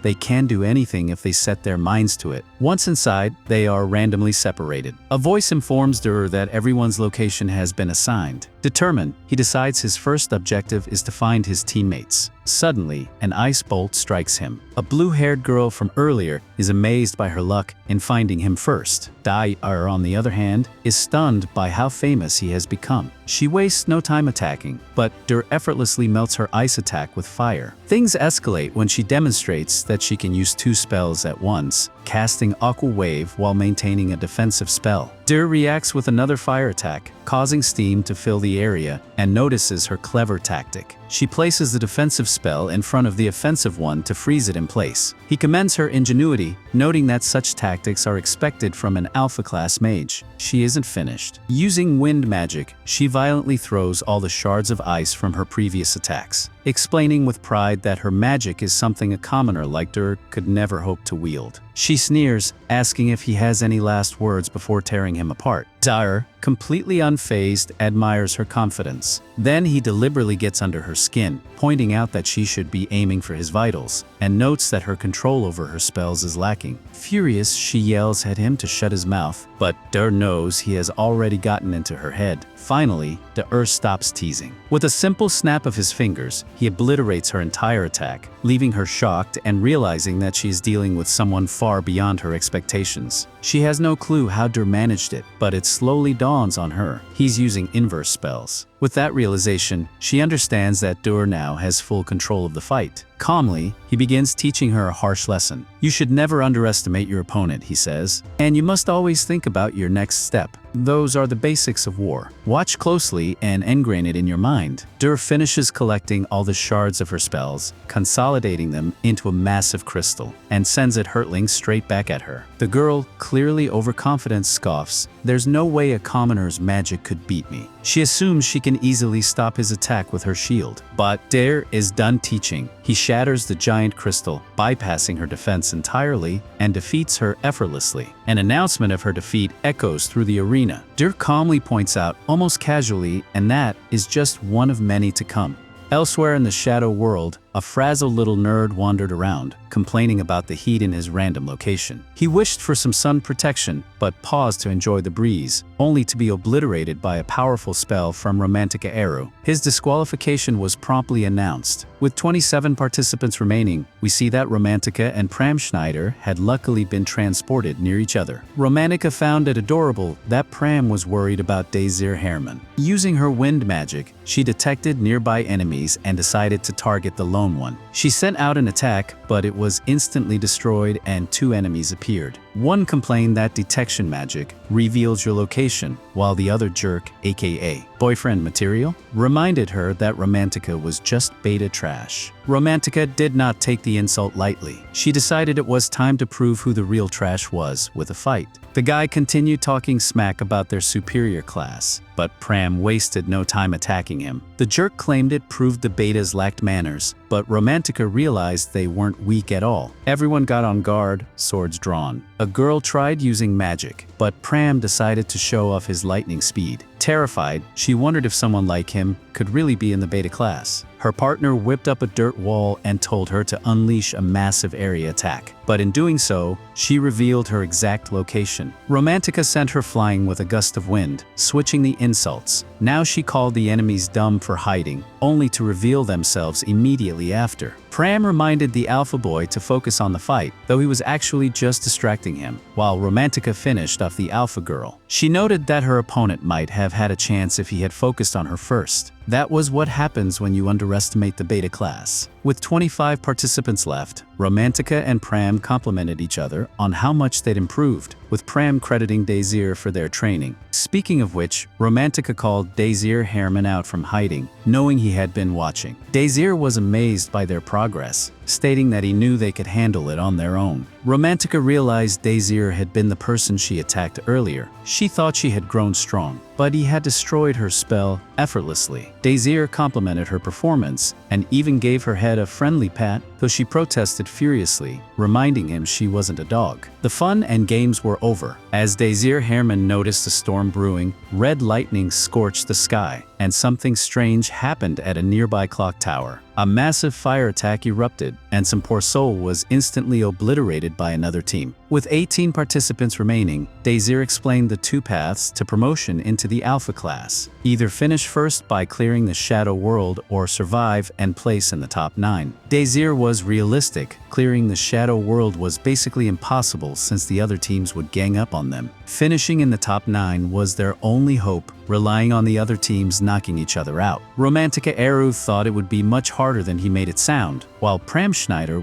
they can do anything if they set their minds to it. Once inside, they are randomly separated. A voice informs Dur that everyone's location has been assigned. Determined, he decides his first objective is to find his teammates. Suddenly, an ice bolt strikes him. A blue-haired girl from earlier is amazed by her luck in finding him first. Desir, on the other hand, is stunned by how famous he has become. She wastes no time attacking, but Dur effortlessly melts her ice attack with fire. Things escalate when she demonstrates that she can use 2 spells at once, casting Aqua Wave while maintaining a defensive spell. Dur reacts with another fire attack, causing steam to fill the area, and notices her clever tactic. She places the defensive spell in front of the offensive one to freeze it in place. He commends her ingenuity, noting that such tactics are expected from an alpha-class mage. She isn't finished. Using wind magic, she violently throws all the shards of ice from her previous attacks, explaining with pride that her magic is something a commoner like Dur could never hope to wield. She sneers, asking if he has any last words before tearing him apart. Desir, completely unfazed, admires her confidence. Then he deliberately gets under her skin, pointing out that she should be aiming for his vitals, and notes that her control over her spells is lacking. Furious, she yells at him to shut his mouth, but Dur knows he has already gotten into her head. Finally, Desir stops teasing. With a simple snap of his fingers, he obliterates her entire attack, leaving her shocked and realizing that she is dealing with someone far beyond her expectations. She has no clue how Dur managed it, but it slowly dawns on her. He's using inverse spells. With that realization, she understands that Dur now has full control of the fight. Calmly, he begins teaching her a harsh lesson. You should never underestimate your opponent, he says, and you must always think about your next step. Those are the basics of war. Watch closely and ingrain it in your mind. Dur finishes collecting all the shards of her spells, consolidating them into a massive crystal, and sends it hurtling straight back at her. The girl, clearly overconfident, scoffs, "There's no way a commoner's magic could beat me." She assumes she can easily stop his attack with her shield. But Desir is done teaching. He shatters the giant crystal, bypassing her defense entirely, and defeats her effortlessly. An announcement of her defeat echoes through the arena. Desir calmly points out, almost casually, and that is just one of many to come. Elsewhere in the shadow world, a frazzled little nerd wandered around, complaining about the heat in his random location. He wished for some sun protection, but paused to enjoy the breeze, only to be obliterated by a powerful spell from Romantica. His disqualification was promptly announced. With 27 participants remaining, we see that Romantica and Pram had luckily been transported near each other. Romantica found it adorable that Pram was worried about Desir. Using her wind magic, she detected nearby enemies and decided to target the lone one. She sent out an attack, but it was instantly destroyed and 2 enemies appeared. One complained that detection magic reveals your location, while the other jerk, aka boyfriend material, reminded her that Romantica was just beta trash. Romantica did not take the insult lightly. She decided it was time to prove who the real trash was with a fight. The guy continued talking smack about their superior class, but Pram wasted no time attacking him. The jerk claimed it proved the betas lacked manners, but Romantica realized they weren't weak at all. Everyone got on guard, swords drawn. A girl tried using magic, but Pram decided to show off his lightning speed. Terrified, she wondered if someone like him could really be in the beta class. Her partner whipped up a dirt wall and told her to unleash a massive area attack. But in doing so, she revealed her exact location. Romantica sent her flying with a gust of wind, switching the insults. Now she called the enemies dumb for hiding, only to reveal themselves immediately after. Pram reminded the alpha boy to focus on the fight, though he was actually just distracting him, while Romantica finished off the alpha girl. She noted that her opponent might have had a chance if he had focused on her first. That was what happens when you underestimate the beta class. With 25 participants left, Romantica and Pram complimented each other on how much they'd improved, with Pram crediting Desir for their training. Speaking of which, Romantica called Desir out from hiding, knowing he had been watching. Desir was amazed by their progress, stating that he knew they could handle it on their own. Romantica realized Desir had been the person she attacked earlier. She thought she had grown strong, but he had destroyed her spell effortlessly. Desir complimented her performance and even gave her head a friendly pat, though she protested furiously, reminding him she wasn't a dog. The fun and games were over. As Desir noticed a storm brewing, red lightning scorched the sky, and something strange happened at a nearby clock tower. A massive fire attack erupted, and some poor soul was instantly obliterated by another team. With 18 participants remaining, Desir explained the 2 paths to promotion into the alpha class. Either finish first by clearing the shadow world or survive and place in the top 9. Desir was realistic. Clearing the shadow world was basically impossible since the other teams would gang up on them. Finishing in the top 9 was their only hope, relying on the other teams knocking each other out. Romantica thought it would be much harder than he made it sound, while Pram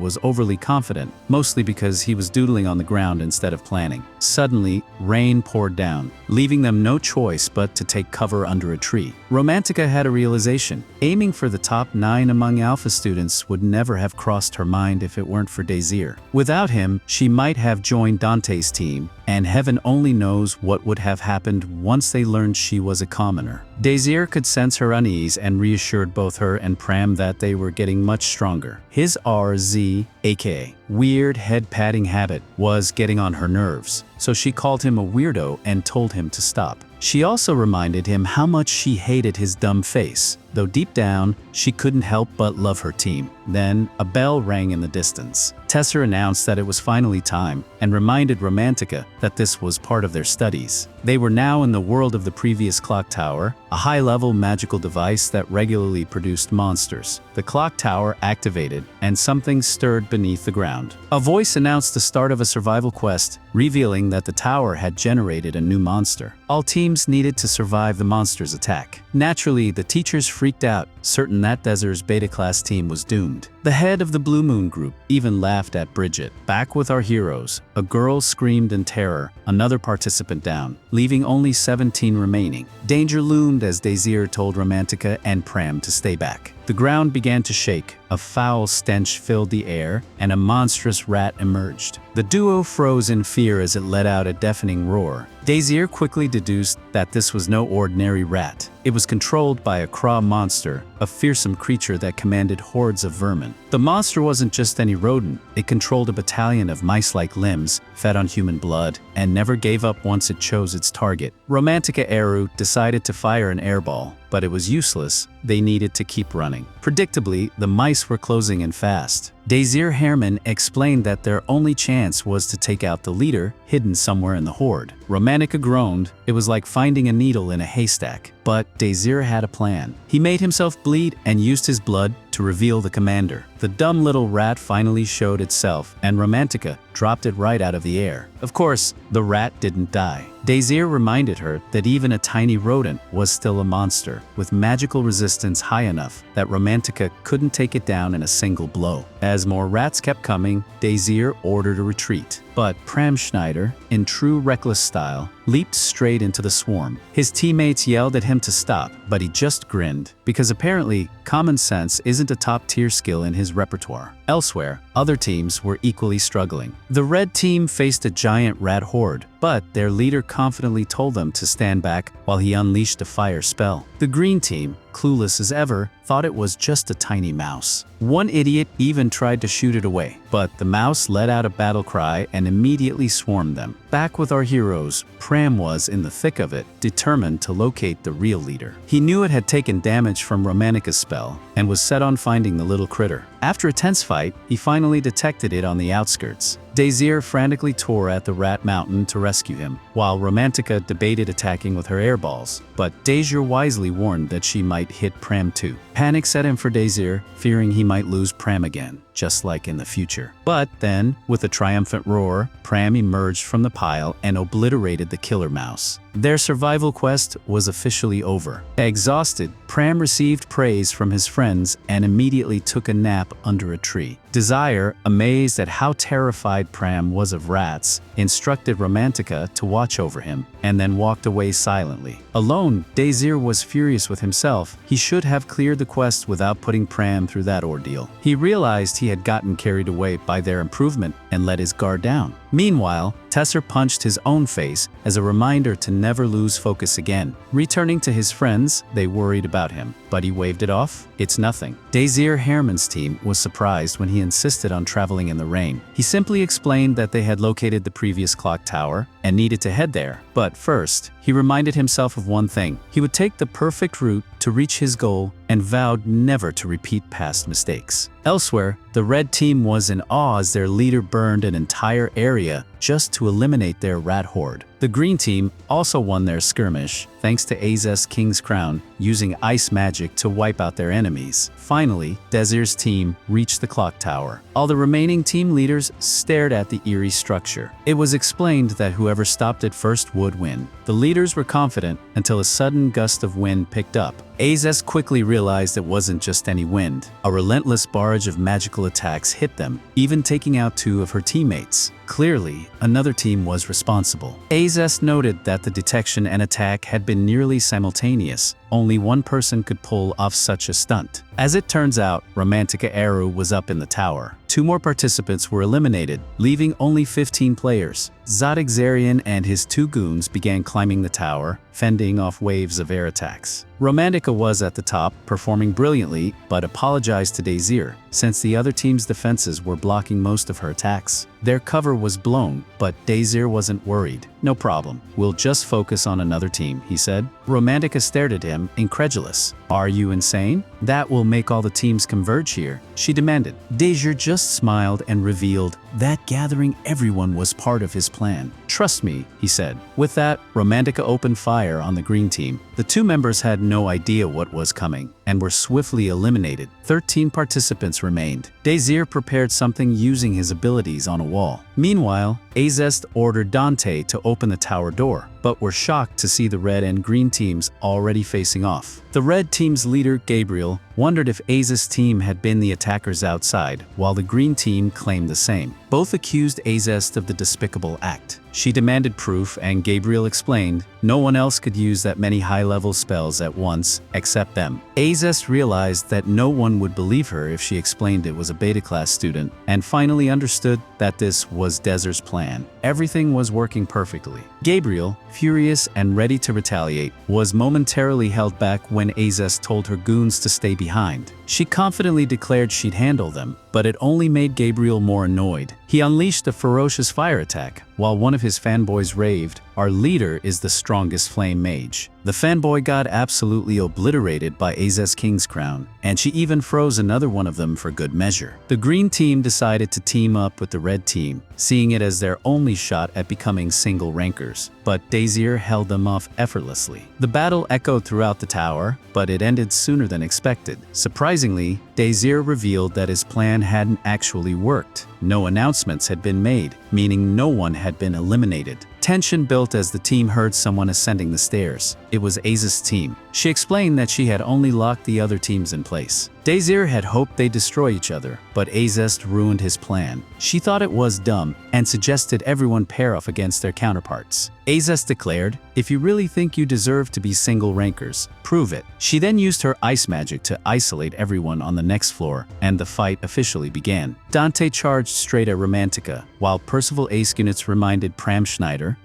was overly confident, mostly because he was doodling on the ground instead of planning. Suddenly, rain poured down, leaving them no choice but to take cover under a tree. Romantica had a realization. Aiming for the top 9 among alpha students would never have crossed her mind if it weren't for Desir. Without him, she might have joined Dante's team, and heaven only knows what would have happened once they learned she was a commoner. Desir could sense her unease and reassured both her and Pram that they were getting much stronger. His RZ, aka weird head-patting habit, was getting on her nerves, so she called him a weirdo and told him to stop. She also reminded him how much she hated his dumb face, though deep down, she couldn't help but love her team. Then, a bell rang in the distance. Desir announced that it was finally time, and reminded Romantica that this was part of their studies. They were now in the world of the previous clock tower, a high-level magical device that regularly produced monsters. The clock tower activated, and something stirred beneath the ground. A voice announced the start of a survival quest, revealing that the tower had generated a new monster. All teams needed to survive the monster's attack. Naturally, the teachers freaked out, certain that Desir's beta class team was doomed. The head of the Blue Moon group even laughed at Bridget. Back with our heroes, a girl screamed in terror, another participant down, leaving only 17 remaining. Danger loomed as Desir told Romantica and Pram to stay back. The ground began to shake, a foul stench filled the air, and a monstrous rat emerged. The duo froze in fear as it let out a deafening roar. Desir quickly deduced that this was no ordinary rat. It was controlled by a Craw monster, a fearsome creature that commanded hordes of vermin. The monster wasn't just any rodent, it controlled a battalion of mice-like limbs, fed on human blood, and never gave up once it chose its target. Romantica decided to fire an airball, but it was useless. They needed to keep running. Predictably, the mice were closing in fast. Desir Herman explained that their only chance was to take out the leader, hidden somewhere in the horde. Romantica groaned. It was like finding a needle in a haystack. But Desir had a plan. He made himself bleed and used his blood to reveal the commander. The dumb little rat finally showed itself, and Romantica dropped it right out of the air. Of course, the rat didn't die. Desir reminded her that even a tiny rodent was still a monster, with magical resistance high enough that Romantica couldn't take it down in a single blow. As more rats kept coming, Desir ordered a retreat. But Pram Schneider, in true reckless style, leaped straight into the swarm. His teammates yelled at him to stop, but he just grinned, because apparently common sense isn't a top-tier skill in his repertoire. Elsewhere, other teams were equally struggling. The red team faced a giant rat horde, but their leader confidently told them to stand back while he unleashed a fire spell. The green team, clueless as ever, thought it was just a tiny mouse. One idiot even tried to shoot it away, but the mouse let out a battle cry and immediately swarmed them. Back with our heroes, Pram was in the thick of it, determined to locate the real leader. He knew it had taken damage from Romantica's spell and was set on finding the little critter. After a tense fight, he finally detected it on the outskirts. Desir frantically tore at the rat mountain to rescue him, while Romantica debated attacking with her airballs, but Desir wisely warned that she might hit Pram too. Panic set in for Desir, fearing he might lose Pram again, just like in the future. But then, with a triumphant roar, Pram emerged from the pile and obliterated the killer mouse. Their survival quest was officially over. Exhausted, Pram received praise from his friends and immediately took a nap under a tree. Desir, amazed at how terrified Pram was of rats, instructed Romantica to watch over him, and then walked away silently. Alone, Desir was furious with himself. He should have cleared the quest without putting Pram through that ordeal. He realized he had gotten carried away by their improvement and let his guard down. Meanwhile, Desir punched his own face as a reminder to never lose focus again. Returning to his friends, they worried about him, but he waved it off. It's nothing. Desir Herman's team was surprised when he insisted on traveling in the rain. He simply explained that they had located the previous clock tower and needed to head there. But first, he reminded himself of one thing. He would take the perfect route to reach his goal and vowed never to repeat past mistakes. Elsewhere, the red team was in awe as their leader burned an entire area just to eliminate their rat horde. The green team also won their skirmish thanks to Azest King's Crown using ice magic to wipe out their enemies. Finally, Desir's team reached the clock tower. All the remaining team leaders stared at the eerie structure. It was explained that whoever stopped it first would win. The leaders were confident until a sudden gust of wind picked up. Azest quickly realized it wasn't just any wind. A relentless barrage of magical attacks hit them, even taking out two of her teammates. Clearly, another team was responsible. Azest noted that the detection and attack had been nearly simultaneous. Only one person could pull off such a stunt. As it turns out, Romantica Aru was up in the tower. Two more participants were eliminated, leaving only 15 players. Zadig Zarian and his two goons began climbing the tower, fending off waves of air attacks. Romantica was at the top, performing brilliantly, but apologized to Desir, since the other team's defenses were blocking most of her attacks. Their cover was blown, but Desir wasn't worried. No problem. We'll just focus on another team, he said. Romantica stared at him, incredulous. Are you insane? That will make all the teams converge here, she demanded. Desir just smiled and revealed that gathering everyone was part of his plan. Trust me, he said. With that, Romantica opened fire on the green team. The two members had no idea what was coming and were swiftly eliminated. 13 participants remained. Desir prepared something using his abilities on a wall. Meanwhile, Azest ordered Dante to open the tower door, but were shocked to see the red and green teams already facing off. The red team's leader, Gabriel, wondered if Azest's team had been the attackers outside, while the green team claimed the same. Both accused Azest of the despicable act. She demanded proof, and Gabriel explained no one else could use that many high-level spells at once except them. Azest realized that no one would believe her if she explained it was a beta-class student, and finally understood that this was Desir's plan. Everything was working perfectly. Gabriel, furious and ready to retaliate, was momentarily held back when Azest told her goons to stay behind. She confidently declared she'd handle them, but it only made Gabriel more annoyed. He unleashed a ferocious fire attack, While one of his fanboys raved, "Our leader is the strongest flame mage." The fanboy got absolutely obliterated by Azest King's crown, and she even froze another one of them for good measure. The green team decided to team up with the red team, seeing it as their only shot at becoming single rankers, but Desir held them off effortlessly. The battle echoed throughout the tower, but it ended sooner than expected. Surprisingly, Desir revealed that his plan hadn't actually worked. No announcements had been made, meaning no one had been eliminated. Tension built as the team heard someone ascending the stairs. It was Azest's team. She explained that she had only locked the other teams in place. Desir had hoped they'd destroy each other, but Azest ruined his plan. She thought it was dumb and suggested everyone pair off against their counterparts. Azest declared, "If you really think you deserve to be single rankers, prove it." She then used her ice magic to isolate everyone on the next floor, and the fight officially began. Dante charged straight at Romantica, while Percival Aescunitz reminded Pram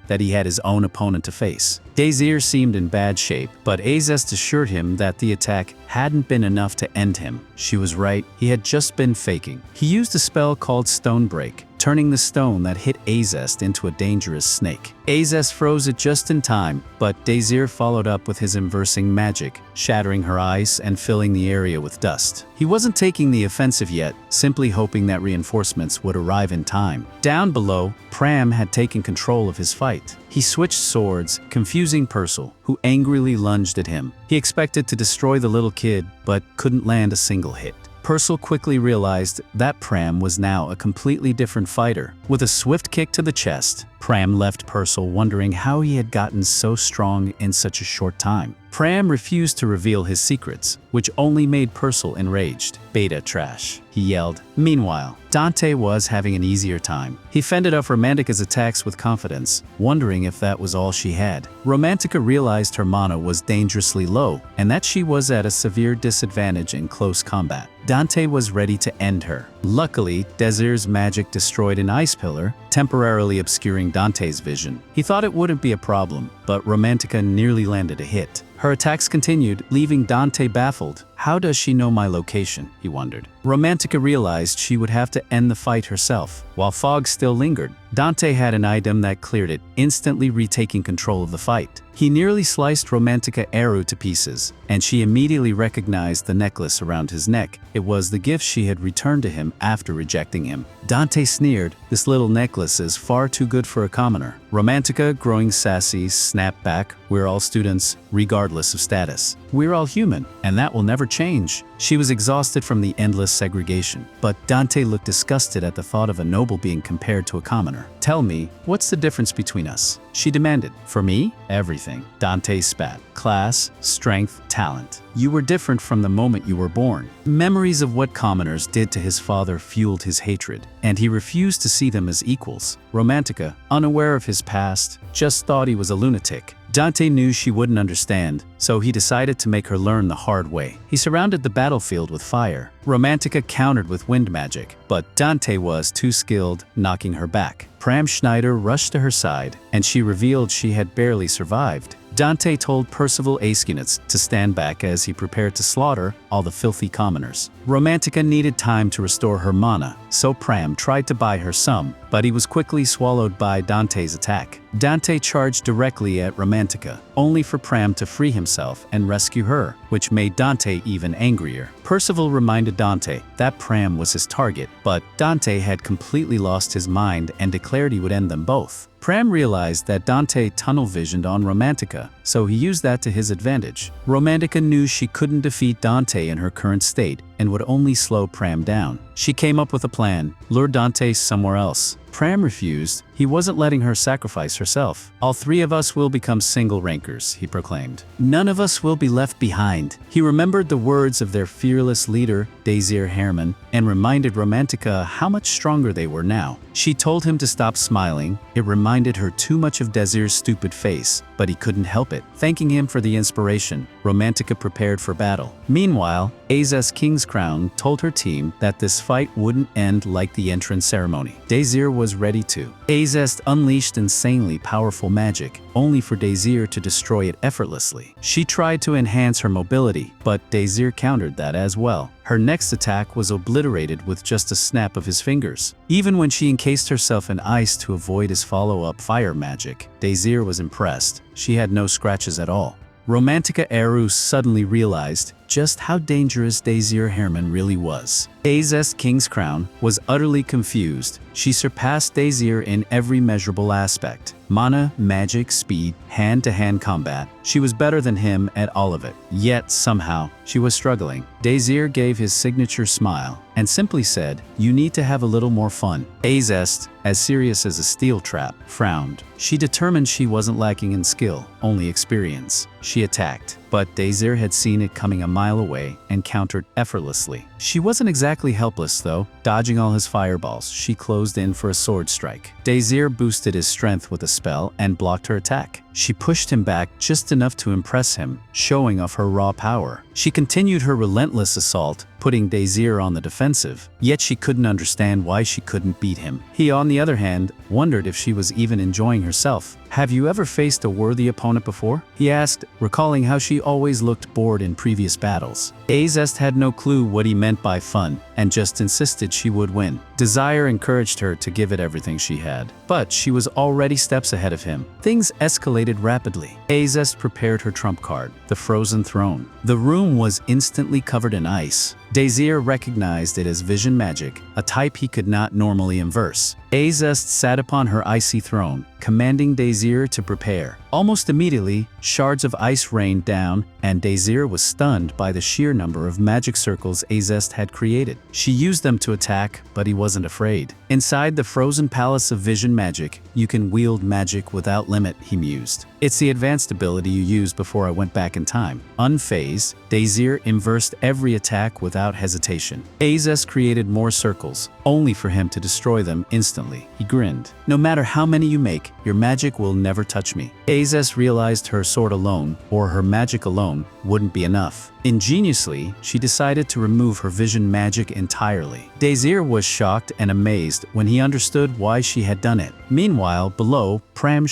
that he had his own opponent to face. Desir seemed in bad shape, but Azest assured him that the attack hadn't been enough to end him. She was right, he had just been faking. He used a spell called Stonebreak, turning the stone that hit Azest into a dangerous snake. Azest froze it just in time, but Desir followed up with his inversing magic, shattering her ice and filling the area with dust. He wasn't taking the offensive yet, simply hoping that reinforcements would arrive in time. Down below, Pram had taken control of his fight. He switched swords, confusing Percival, who angrily lunged at him. He expected to destroy the little kid, but couldn't land a single hit. Percival quickly realized that Pram was now a completely different fighter. With a swift kick to the chest, Pram left Percival wondering how he had gotten so strong in such a short time. Pram refused to reveal his secrets, which only made Percival enraged. "Beta trash," he yelled. Meanwhile, Dante was having an easier time. He fended off Romantica's attacks with confidence, wondering if that was all she had. Romantica realized her mana was dangerously low, and that she was at a severe disadvantage in close combat. Dante was ready to end her. Luckily, Desir's magic destroyed an ice pillar, temporarily obscuring Dante's vision. He thought it wouldn't be a problem, but Romantica nearly landed a hit. Her attacks continued, leaving Dante baffled. "How does she know my location?" he wondered. Romantica realized she would have to end the fight herself. While fog still lingered, Dante had an item that cleared it, instantly retaking control of the fight. He nearly sliced Romantica Eru to pieces, and she immediately recognized the necklace around his neck. It was the gift she had returned to him after rejecting him. Dante sneered, "This little necklace is far too good for a commoner." Romantica, growing sassy, snapped back, "We're all students, regardless of status. We're all human, and that will never change." She was exhausted from the endless segregation, but Dante looked disgusted at the thought of a noble being compared to a commoner. "Tell me, what's the difference between us?" she demanded. "For me, everything." Dante spat. "Class, strength, talent. You were different from the moment you were born." Memories of what commoners did to his father fueled his hatred, and he refused to see them as equals. Romantica, unaware of his past, just thought he was a lunatic. Dante knew she wouldn't understand, so he decided to make her learn the hard way. He surrounded the battlefield with fire. Romantica countered with wind magic, but Dante was too skilled, knocking her back. Pram rushed to her side, and she revealed she had barely survived. Dante told Percival Aescunitz to stand back as he prepared to slaughter all the filthy commoners. Romantica needed time to restore her mana, so Pram tried to buy her some, but he was quickly swallowed by Dante's attack. Dante charged directly at Romantica, only for Pram to free himself and rescue her, which made Dante even angrier. Percival reminded Dante that Pram was his target, but Dante had completely lost his mind and declared he would end them both. Pram realized that Dante tunnel-visioned on Romantica, so he used that to his advantage. Romantica knew she couldn't defeat Dante in her current state and would only slow Pram down. She came up with a plan: lure Dante somewhere else. Pram refused. He wasn't letting her sacrifice herself. "All three of us will become single rankers," he proclaimed. "None of us will be left behind." He remembered the words of their fearless leader, Desir Herman, and reminded Romantica how much stronger they were now. She told him to stop smiling. It reminded her too much of Desir's stupid face, but he couldn't help it. Thanking him for the inspiration, Romantica prepared for battle. Meanwhile, Azest King's Crown told her team that this fight wouldn't end like the entrance ceremony. Desir was was ready to. Azest unleashed insanely powerful magic, only for Desir to destroy it effortlessly. She tried to enhance her mobility, but Desir countered that as well. Her next attack was obliterated with just a snap of his fingers. Even when she encased herself in ice to avoid his follow-up fire magic, Desir was impressed. She had no scratches at all. Romantica suddenly realized just how dangerous Desir Herman really was. Azest King's Crown was utterly confused. She surpassed Desir in every measurable aspect. Mana, magic, speed, hand-to-hand combat. She was better than him at all of it. Yet, somehow, she was struggling. Desir gave his signature smile and simply said, "You need to have a little more fun." Azest, as serious as a steel trap, frowned. She determined she wasn't lacking in skill, only experience. She attacked, but Desir had seen it coming a mile away and countered effortlessly. She wasn't exactly helpless though. Dodging all his fireballs, she closed in for a sword strike. Desir boosted his strength with a spell and blocked her attack. She pushed him back just enough to impress him, showing off her raw power. She continued her relentless assault, putting Desir on the defensive, yet she couldn't understand why she couldn't beat him. He, on the other hand, wondered if she was even enjoying herself. "Have you ever faced a worthy opponent before?" he asked, recalling how she always looked bored in previous battles. Azest had no clue what he meant by fun, and just insisted she would win. Desire encouraged her to give it everything she had, but she was already steps ahead of him. Things escalated rapidly. Azest prepared her trump card, the Frozen Throne. The room was instantly covered in ice. Desir recognized it as vision magic, a type he could not normally inverse. Azest sat upon her icy throne, commanding Desir to prepare. Almost immediately, shards of ice rained down, and Desir was stunned by the sheer number of magic circles Azest had created. She used them to attack, but he wasn't afraid. Inside the frozen palace of vision magic, you can wield magic without limit, he mused. "It's the advanced ability you used before I went back in time." Unfazed, Desir inversed every attack without hesitation. Azest created more circles, only for him to destroy them instantly. He grinned. "No matter how many you make, your magic will never touch me." Azest realized her sword alone, or her magic alone, wouldn't be enough. Ingeniously, she decided to remove her vision magic entirely. Desir was shocked and amazed when he understood why she had done it. Meanwhile, below, Pram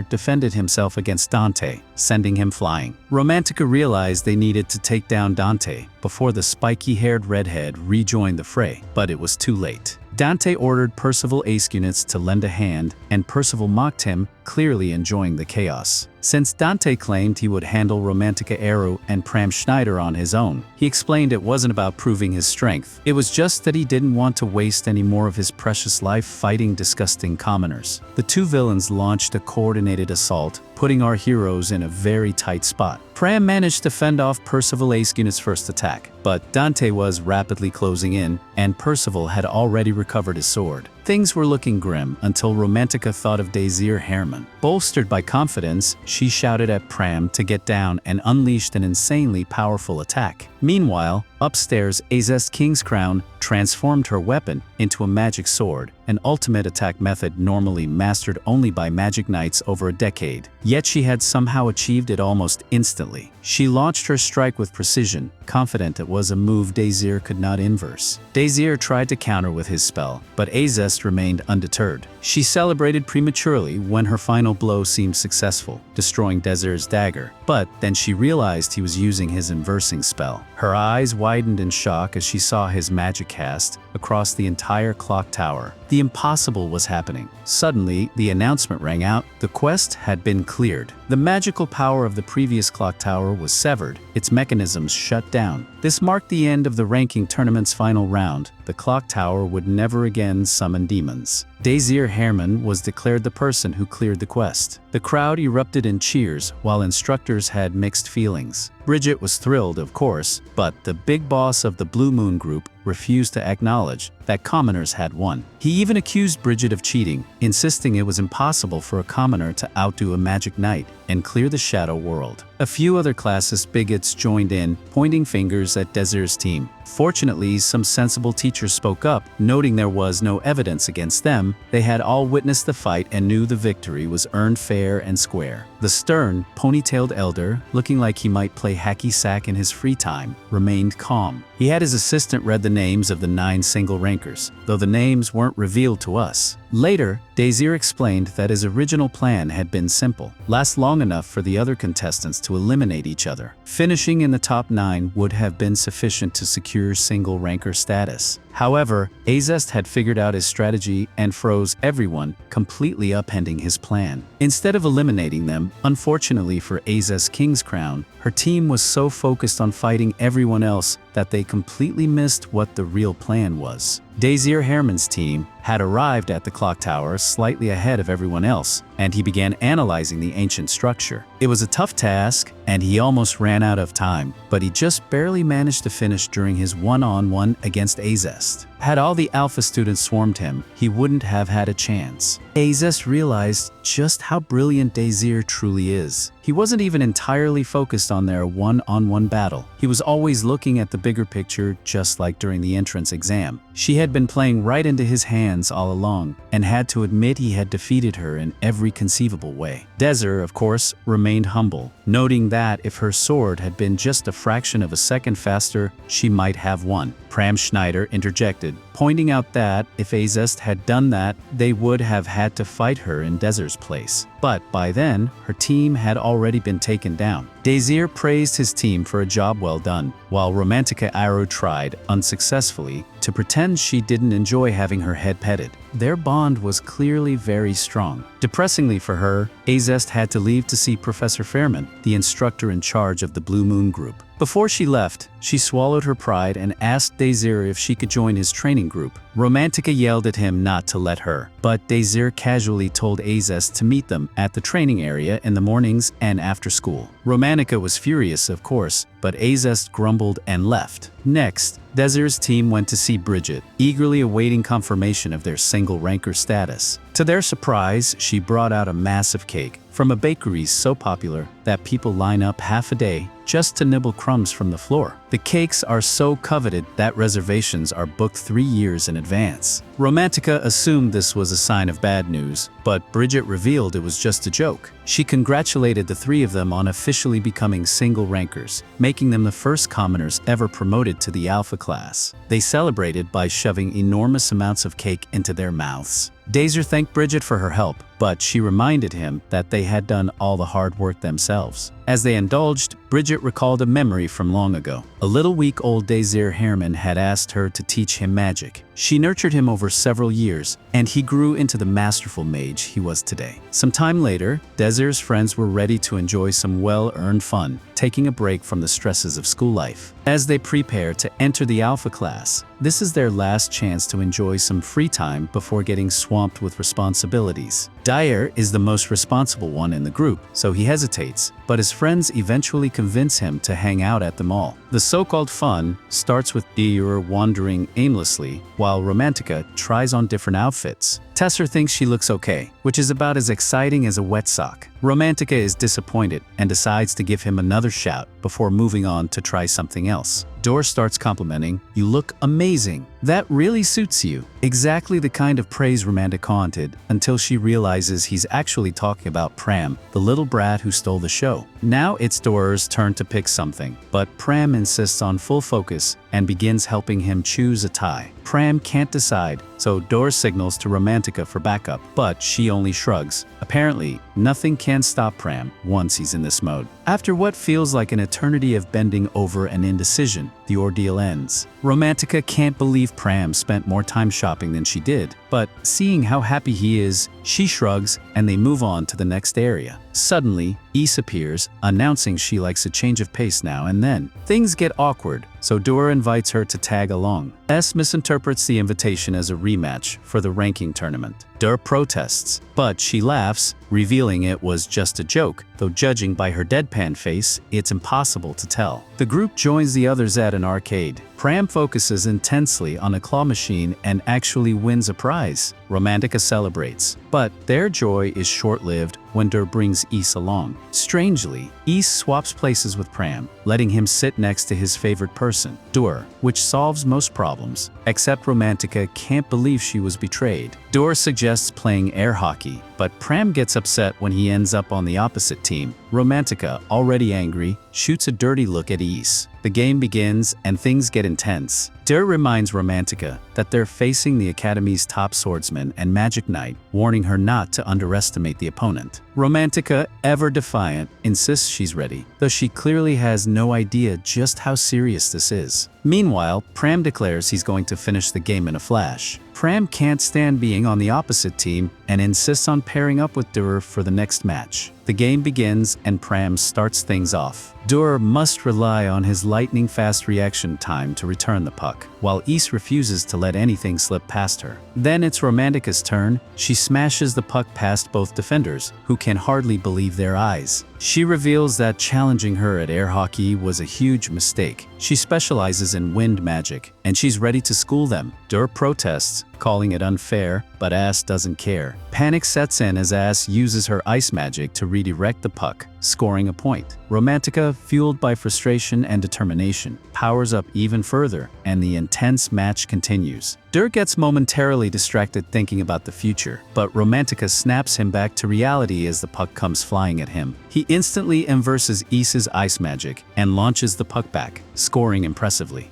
defended himself against Dante, sending him flying. Romantica realized they needed to take down Dante before the spiky-haired redhead rejoined the fray, but it was too late. Dante ordered Percival Aescunets to lend a hand, and Percival mocked him, clearly enjoying the chaos. Since Dante claimed he would handle Romantica and Pram on his own, he explained it wasn't about proving his strength. It was just that he didn't want to waste any more of his precious life fighting disgusting commoners. The two villains launched a coordinated assault, putting our heroes in a very tight spot. Pram managed to fend off Percival Aescunets' first attack, but Dante was rapidly closing in, and Percival had already recovered his sword. Things were looking grim until Romantica thought of Desir Herman. Bolstered by confidence, she shouted at Pram to get down and unleashed an insanely powerful attack. Meanwhile, upstairs, Azest King's Crown transformed her weapon into a magic sword, an ultimate attack method normally mastered only by magic knights over a decade. Yet she had somehow achieved it almost instantly. She launched her strike with precision, confident it was a move Desir could not inverse. Desir tried to counter with his spell, but Azest remained undeterred. She celebrated prematurely when her final blow seemed successful, destroying Desir's dagger, but then she realized he was using his inversing spell. Her eyes widened in shock as she saw his magic cast across the entire clock tower. The impossible was happening. Suddenly, the announcement rang out. The quest had been cleared. The magical power of the previous clock tower was severed, its mechanisms shut down. This marked the end of the ranking tournament's final round. The clock tower would never again summon demons. Desir Herman was declared the person who cleared the quest. The crowd erupted in cheers, while instructors had mixed feelings. Bridget was thrilled, of course, but the big boss of the Blue Moon Group refused to acknowledge that commoners had won. He even accused Bridget of cheating, insisting it was impossible for a commoner to outdo a magic knight and clear the shadow world. A few other classist bigots joined in, pointing fingers at Desir's team. Fortunately, some sensible teachers spoke up, noting there was no evidence against them. They had all witnessed the fight and knew the victory was earned fair and square. The stern, ponytailed elder, looking like he might play hacky sack in his free time, remained calm. He had his assistant read the names of the 9 single rankers, though the names weren't revealed to us. Later, Desir explained that his original plan had been simple: last long enough for the other contestants to eliminate each other. Finishing in the top 9 would have been sufficient to secure single ranker status. However, Azest had figured out his strategy and froze everyone, completely upending his plan. Instead of eliminating them, unfortunately for Azest's King's Crown, her team was so focused on fighting everyone else that they completely missed what the real plan was. Desir Herman's team had arrived at the clock tower slightly ahead of everyone else, and he began analyzing the ancient structure. It was a tough task, and he almost ran out of time, but he just barely managed to finish during his one-on-one against Azest. Had all the Alpha students swarmed him, he wouldn't have had a chance. Azest realized just how brilliant Desir truly is. He wasn't even entirely focused on their one-on-one battle. He was always looking at the bigger picture, just like during the entrance exam. She had been playing right into his hands all along, and had to admit he had defeated her in every conceivable way. Desir, of course, remained humble, noting that if her sword had been just a fraction of a second faster, she might have won. Pram Schneider interjected, pointing out that if Azest had done that, they would have had to fight her in Desir's place. But by then, her team had already been taken down. Desir praised his team for a job well done, while Romantica tried, unsuccessfully, to pretend she didn't enjoy having her head petted. Their bond was clearly very strong. Depressingly for her, Azest had to leave to see Professor Fairman, the instructor in charge of the Blue Moon group. Before she left, she swallowed her pride and asked Desir if she could join his training group. Romantica yelled at him not to let her, but Desir casually told Azest to meet them at the training area in the mornings and after school. Romantica was furious, of course, but Azest grumbled and left. Next, Desir's team went to see Bridget, eagerly awaiting confirmation of their single ranker status. To their surprise, she brought out a massive cake from a bakery so popular that people line up half a day just to nibble crumbs from the floor. The cakes are so coveted that reservations are booked 3 years in advance. Romantica assumed this was a sign of bad news, but Bridget revealed it was just a joke. She congratulated the 3 of them on officially becoming single rankers, making them the first commoners ever promoted to the Alpha class. They celebrated by shoving enormous amounts of cake into their mouths. Desir thanked Bridget for her help, but she reminded him that they had done all the hard work themselves. As they indulged, Bridget recalled a memory from long ago. A little week-old Desir Herman had asked her to teach him magic. She nurtured him over several years, and he grew into the masterful mage he was today. Some time later, Desir's friends were ready to enjoy some well-earned fun, taking a break from the stresses of school life. As they prepare to enter the Alpha class, this is their last chance to enjoy some free time before getting swamped with responsibilities. Dyer is the most responsible one in the group, so he hesitates, but his friends eventually convince him to hang out at the mall. The so-called fun starts with Desir wandering aimlessly, while Romantica tries on different outfits. Tesser thinks she looks okay, which is about as exciting as a wet sock. Romantica is disappointed and decides to give him another shout before moving on to try something else. Dor starts complimenting, "You look amazing. That really suits you." Exactly the kind of praise Romantica wanted, until she realizes he's actually talking about Pram, the little brat who stole the show. Now it's Dor's turn to pick something, but Pram insists on full focus and begins helping him choose a tie. Pram can't decide, so Dor signals to Romantica for backup, but she only shrugs. Apparently, nothing can stop Pram once he's in this mode. After what feels like an eternity of bending over and indecision, the ordeal ends. Romantica can't believe Pram spent more time shopping than she did, but seeing how happy he is, she shrugs and they move on to the next area. Suddenly, Ys appears, announcing she likes a change of pace now and then. Things get awkward, so Dor invites her to tag along. S misinterprets the invitation as a rematch for the ranking tournament. Dor protests, but she laughs, revealing it was just a joke, though judging by her deadpan face, it's impossible to tell. The group joins the others at an arcade. Pram focuses intensely on a claw machine and actually wins a prize. Romantica celebrates, but their joy is short-lived when Dor brings Ys along. Strangely, Ys swaps places with Pram, letting him sit next to his favorite person, Dor, which solves most problems, except Romantica can't believe she was betrayed. Dor suggests playing air hockey, but Pram gets upset when he ends up on the opposite team. Romantica, already angry, shoots a dirty look at Ys. The game begins and things get intense. Desir reminds Romantica that they're facing the Academy's top swordsman and magic knight, warning her not to underestimate the opponent. Romantica, ever defiant, insists she's ready, though she clearly has no idea just how serious this is. Meanwhile, Pram declares he's going to finish the game in a flash. Pram can't stand being on the opposite team and insists on pairing up with Desir for the next match. The game begins and Pram starts things off. Desir must rely on his lightning-fast reaction time to return the puck, while Ys refuses to let anything slip past her. Then it's Romantica's turn. She smashes the puck past both defenders, who can hardly believe their eyes. She reveals that challenging her at air hockey was a huge mistake. She specializes in wind magic, and she's ready to school them. Desir protests, calling it unfair, but Azest doesn't care. Panic sets in as Azest uses her ice magic to redirect the puck, scoring a point. Romantica, fueled by frustration and determination, powers up even further, and the intense match continues. Desir gets momentarily distracted thinking about the future, but Romantica snaps him back to reality as the puck comes flying at him. He instantly inverses Ys's ice magic and launches the puck back, scoring impressively.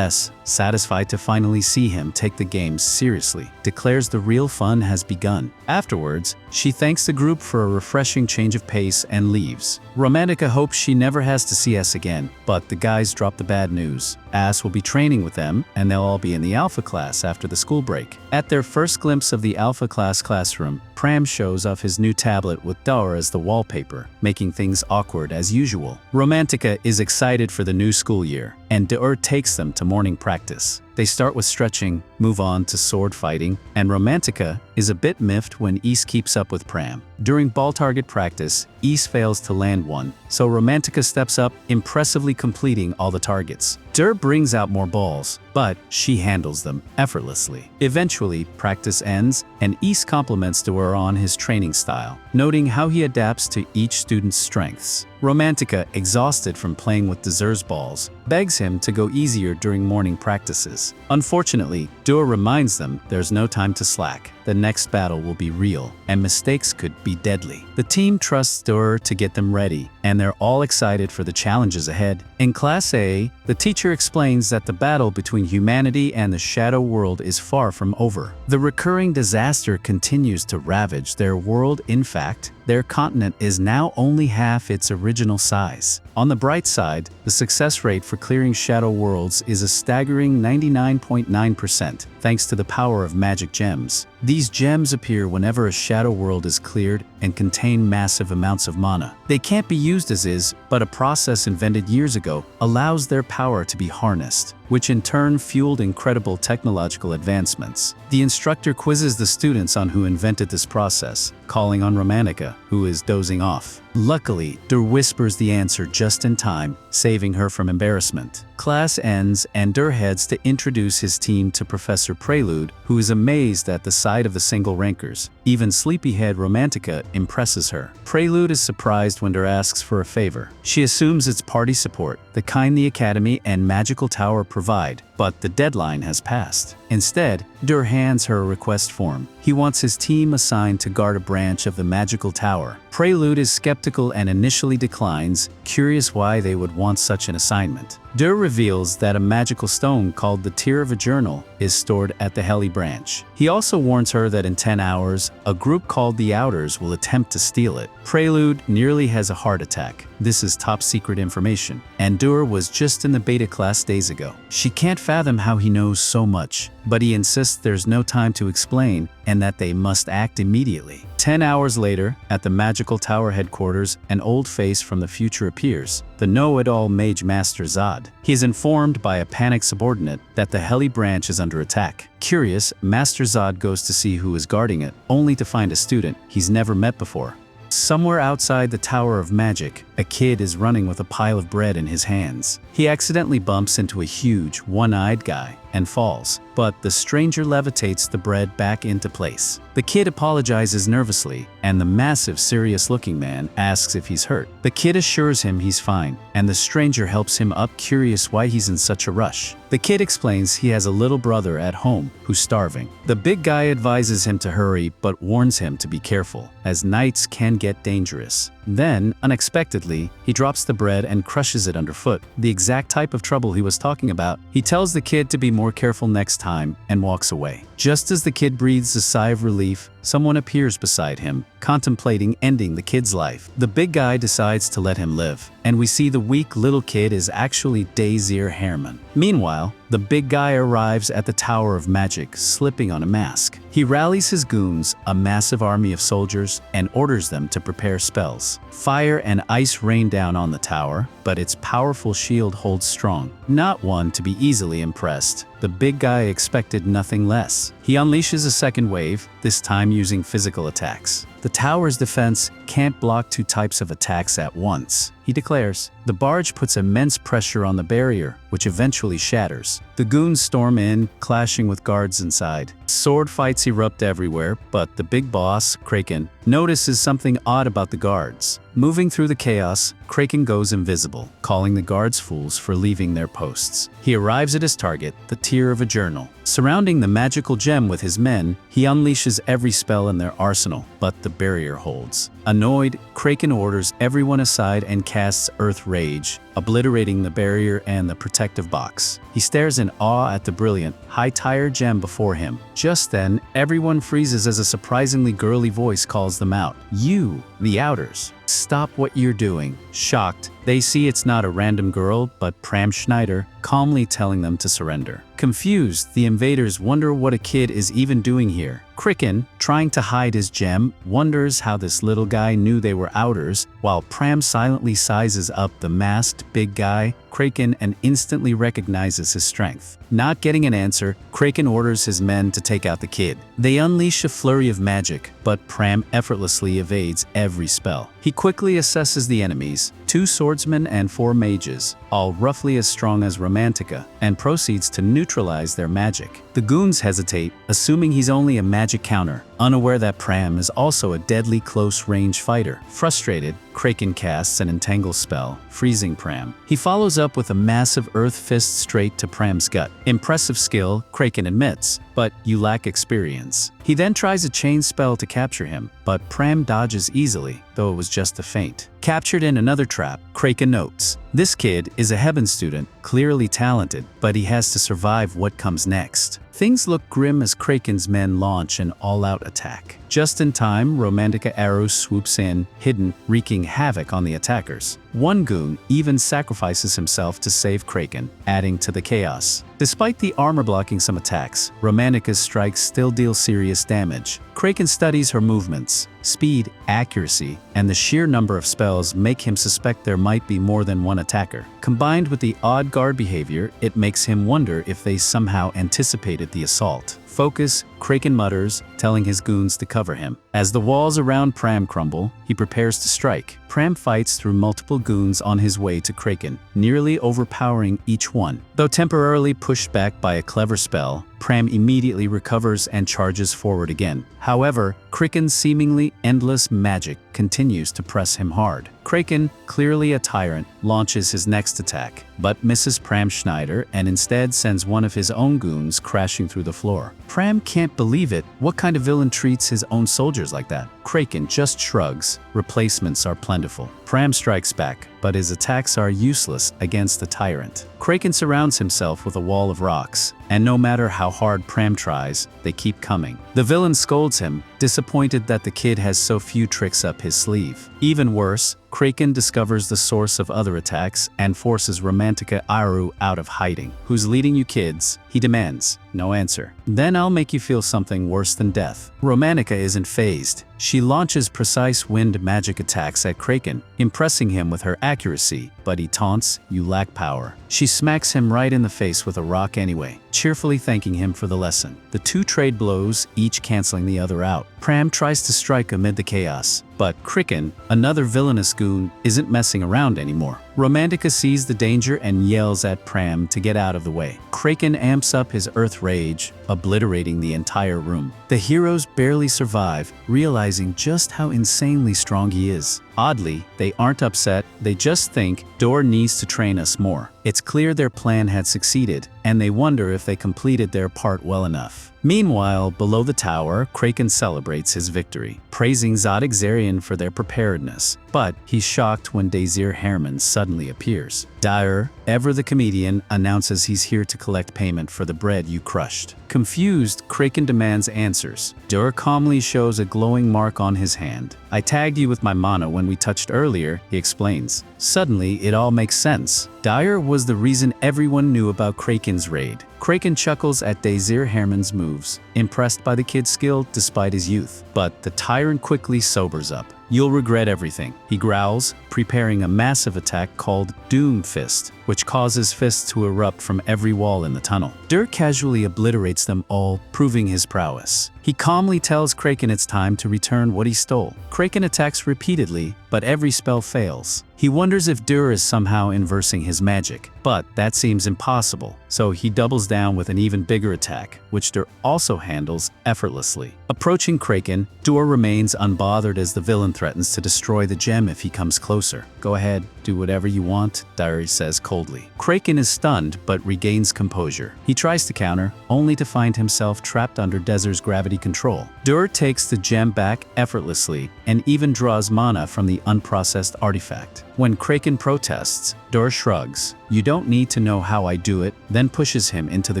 Satisfied to finally see him take the game seriously, declares the real fun has begun. Afterwards, she thanks the group for a refreshing change of pace and leaves. Romantica hopes she never has to see S again, but the guys drop the bad news. Azest will be training with them, and they'll all be in the Alpha class after the school break. At their first glimpse of the Alpha class classroom, Pram shows off his new tablet with Desir as the wallpaper, making things awkward as usual. Romantica is excited for the new school year, and Desir takes them to morning practice. They start with stretching, move on to sword fighting, and Romantica is a bit miffed when Ys keeps up with Pram. During ball target practice, Ys fails to land one, so Romantica steps up, impressively completing all the targets. Desir brings out more balls, but she handles them effortlessly. Eventually, practice ends, and Ys compliments Desir on his training style, noting how he adapts to each student's strengths. Romantica, exhausted from playing with Desir's balls, begs him to go easier during morning practices. Unfortunately, Desir reminds them there's no time to slack. The next battle will be real, and mistakes could be deadly. The team trusts Desir to get them ready, and they're all excited for the challenges ahead. In Class A, the teacher explains that the battle between humanity and the shadow world is far from over. The recurring disaster continues to ravage their world. In fact, their continent is now only half its original size. On the bright side, the success rate for clearing shadow worlds is a staggering 99.9%, thanks to the power of magic gems. These gems appear whenever a shadow world is cleared and contain massive amounts of mana. They can't be used as is, but a process invented years ago allows their power to be harnessed, which in turn fueled incredible technological advancements. The instructor quizzes the students on who invented this process, calling on Romantica, who is dozing off. Luckily, Desir whispers the answer just in time, saving her from embarrassment. Class ends and Desir heads to introduce his team to Professor Prelude, who is amazed at the sight of the single rankers. Even sleepyhead Romantica impresses her. Prelude is surprised when Desir asks for a favor. She assumes it's party support, the kind the Academy and Magical Tower provide, but the deadline has passed. Instead, Desir hands her a request form. He wants his team assigned to guard a branch of the Magical Tower. Prelude is skeptical and initially declines, curious why they would want such an assignment. Desir reveals that a magical stone called the Tear of a Journal is stored at the Heli branch. He also warns her that in 10 hours, a group called the Outers will attempt to steal it. Prelude nearly has a heart attack. This is top secret information, and Desir was just in the beta class days ago. She can't fathom how he knows so much, but he insists there's no time to explain and that they must act immediately. 10 hours later, at the Magical Tower headquarters, an old face from the future appears, the know-it-all Mage Master Zod. He is informed by a panicked subordinate that the Heli branch is under attack. Curious, Master Zod goes to see who is guarding it, only to find a student he's never met before. Somewhere outside the Tower of Magic, a kid is running with a pile of bread in his hands. He accidentally bumps into a huge, one-eyed guy and falls. but the stranger levitates the bread back into place. The kid apologizes nervously, and the massive, serious-looking man asks if he's hurt. The kid assures him he's fine, and the stranger helps him up, curious why he's in such a rush. The kid explains he has a little brother at home who's starving. The big guy advises him to hurry, but warns him to be careful, as nights can get dangerous. Then, unexpectedly, he drops the bread and crushes it underfoot, the exact type of trouble he was talking about. He tells the kid to be more careful next time and walks away. Just as the kid breathes a sigh of relief, someone appears beside him, contemplating ending the kid's life. The big guy decides to let him live, and we see the weak little kid is actually Desir Herman. Meanwhile, the big guy arrives at the Tower of Magic, slipping on a mask. He rallies his goons, a massive army of soldiers, and orders them to prepare spells. Fire and ice rain down on the tower, but its powerful shield holds strong. Not one to be easily impressed, the big guy expected nothing less. He unleashes a second wave, this time using physical attacks. The tower's defense can't block two types of attacks at once, he declares. The barge puts immense pressure on the barrier, which eventually shatters. The goons storm in, clashing with guards inside. Sword fights erupt everywhere, but the big boss, Kraken, notices something odd about the guards. Moving through the chaos, Kraken goes invisible, calling the guards fools for leaving their posts. He arrives at his target, the tier of a journal. Surrounding the magical gem with his men, he unleashes every spell in their arsenal, but the barrier holds. Annoyed, Kraken orders everyone aside and casts Earth Rage, obliterating the barrier and the protective box. He stares in awe at the brilliant, high-tier gem before him. Just then, everyone freezes as a surprisingly girly voice calls them out. "You, the Outers, stop what you're doing." Shocked, they see it's not a random girl, but Pram Schneider, calmly telling them to surrender. Confused, the invaders wonder what a kid is even doing here. Kraken, trying to hide his gem, wonders how this little guy knew they were Outers, while Pram silently sizes up the masked big guy, Kraken, and instantly recognizes his strength. Not getting an answer, Kraken orders his men to take out the kid. They unleash a flurry of magic, but Pram effortlessly evades every spell. He quickly assesses the enemies, 2 swordsmen and 4 mages, all roughly as strong as Romantica, and proceeds to neutralize their magic. The goons hesitate, assuming he's only a magic counter, unaware that Pram is also a deadly close-range fighter. Frustrated, Kraken casts an entangle spell, freezing Pram. He follows up with a massive earth fist straight to Pram's gut. Impressive skill, Kraken admits, but you lack experience. He then tries a chain spell to capture him, but Pram dodges easily, though it was just a feint. Captured in another trap, Kraken notes, this kid is a Heaven student, clearly talented, but he has to survive what comes next. Things look grim as Kraken's men launch an all-out attack. Just in time, Romantica arrow swoops in, hidden, wreaking havoc on the attackers. One goon even sacrifices himself to save Kraken, adding to the chaos. Despite the armor blocking some attacks, Romantica's strikes still deal serious damage. Kraken studies her movements, speed, accuracy, and the sheer number of spells make him suspect there might be more than one attacker. Combined with the odd guard behavior, it makes him wonder if they somehow anticipated the assault. Focus, Kraken mutters, telling his goons to cover him. As the walls around Pram crumble, he prepares to strike. Pram fights through multiple goons on his way to Kraken, nearly overpowering each one. Though temporarily pushed back by a clever spell, Pram immediately recovers and charges forward again. However, Kraken's seemingly endless magic continues to press him hard. Kraken, clearly a tyrant, launches his next attack, but misses Pram Schneider and instead sends one of his own goons crashing through the floor. Pram can't believe it. What kind of villain treats his own soldiers like that? Kraken just shrugs. Replacements are plentiful. Pram strikes back, but his attacks are useless against the tyrant. Kraken surrounds himself with a wall of rocks, and no matter how hard Pram tries, they keep coming. The villain scolds him, disappointed that the kid has so few tricks up his sleeve. Even worse, Kraken discovers the source of other attacks and forces Romantica Aru out of hiding. "Who's leading you kids?" he demands. No answer. "Then I'll make you feel something worse than death." Romantica isn't fazed. She launches precise wind magic attacks at Kraken, impressing him with her accuracy, but he taunts, "You lack power." She smacks him right in the face with a rock anyway, cheerfully thanking him for the lesson. The two trade blows, each canceling the other out. Pram tries to strike amid the chaos, but Kraken, another villainous goon, isn't messing around anymore. Romantica sees the danger and yells at Pram to get out of the way. Kraken amps up his earth rage, obliterating the entire room. The heroes barely survive, realizing just how insanely strong he is. Oddly, they aren't upset, they just think, Dor needs to train us more. It's clear their plan had succeeded, and they wonder if they completed their part well enough. Meanwhile, below the tower, Kraken celebrates his victory, praising Azest for their preparedness. But he's shocked when Desir Herman suddenly appears. Desir, ever the comedian, announces he's here to collect payment for the bread you crushed. Confused, Kraken demands answers. Desir calmly shows a glowing mark on his hand. "I tagged you with my mana when we touched earlier," he explains. Suddenly, it all makes sense. Desir was the reason everyone knew about Kraken's raid. Kraken chuckles at Desir Herman's moves, impressed by the kid's skill despite his youth. But the tyrant quickly sobers up. "You'll regret everything," he growls, preparing a massive attack called Doom Fist, which causes fists to erupt from every wall in the tunnel. Desir casually obliterates them all, proving his prowess. He calmly tells Kraken it's time to return what he stole. Kraken attacks repeatedly, but every spell fails. He wonders if Desir is somehow inversing his magic, but that seems impossible, so he doubles down with an even bigger attack, which Desir also handles effortlessly. Approaching Kraken, Desir remains unbothered as the villain threatens to destroy the gem if he comes closer. "Go ahead, do whatever you want," Desir says coldly. Kraken is stunned but regains composure. He tries to counter, only to find himself trapped under Desir's gravity control. Desir takes the gem back effortlessly and even draws mana from the unprocessed artifact. When Kraken protests, Desir shrugs. "You don't need to know how I do it," then pushes him into the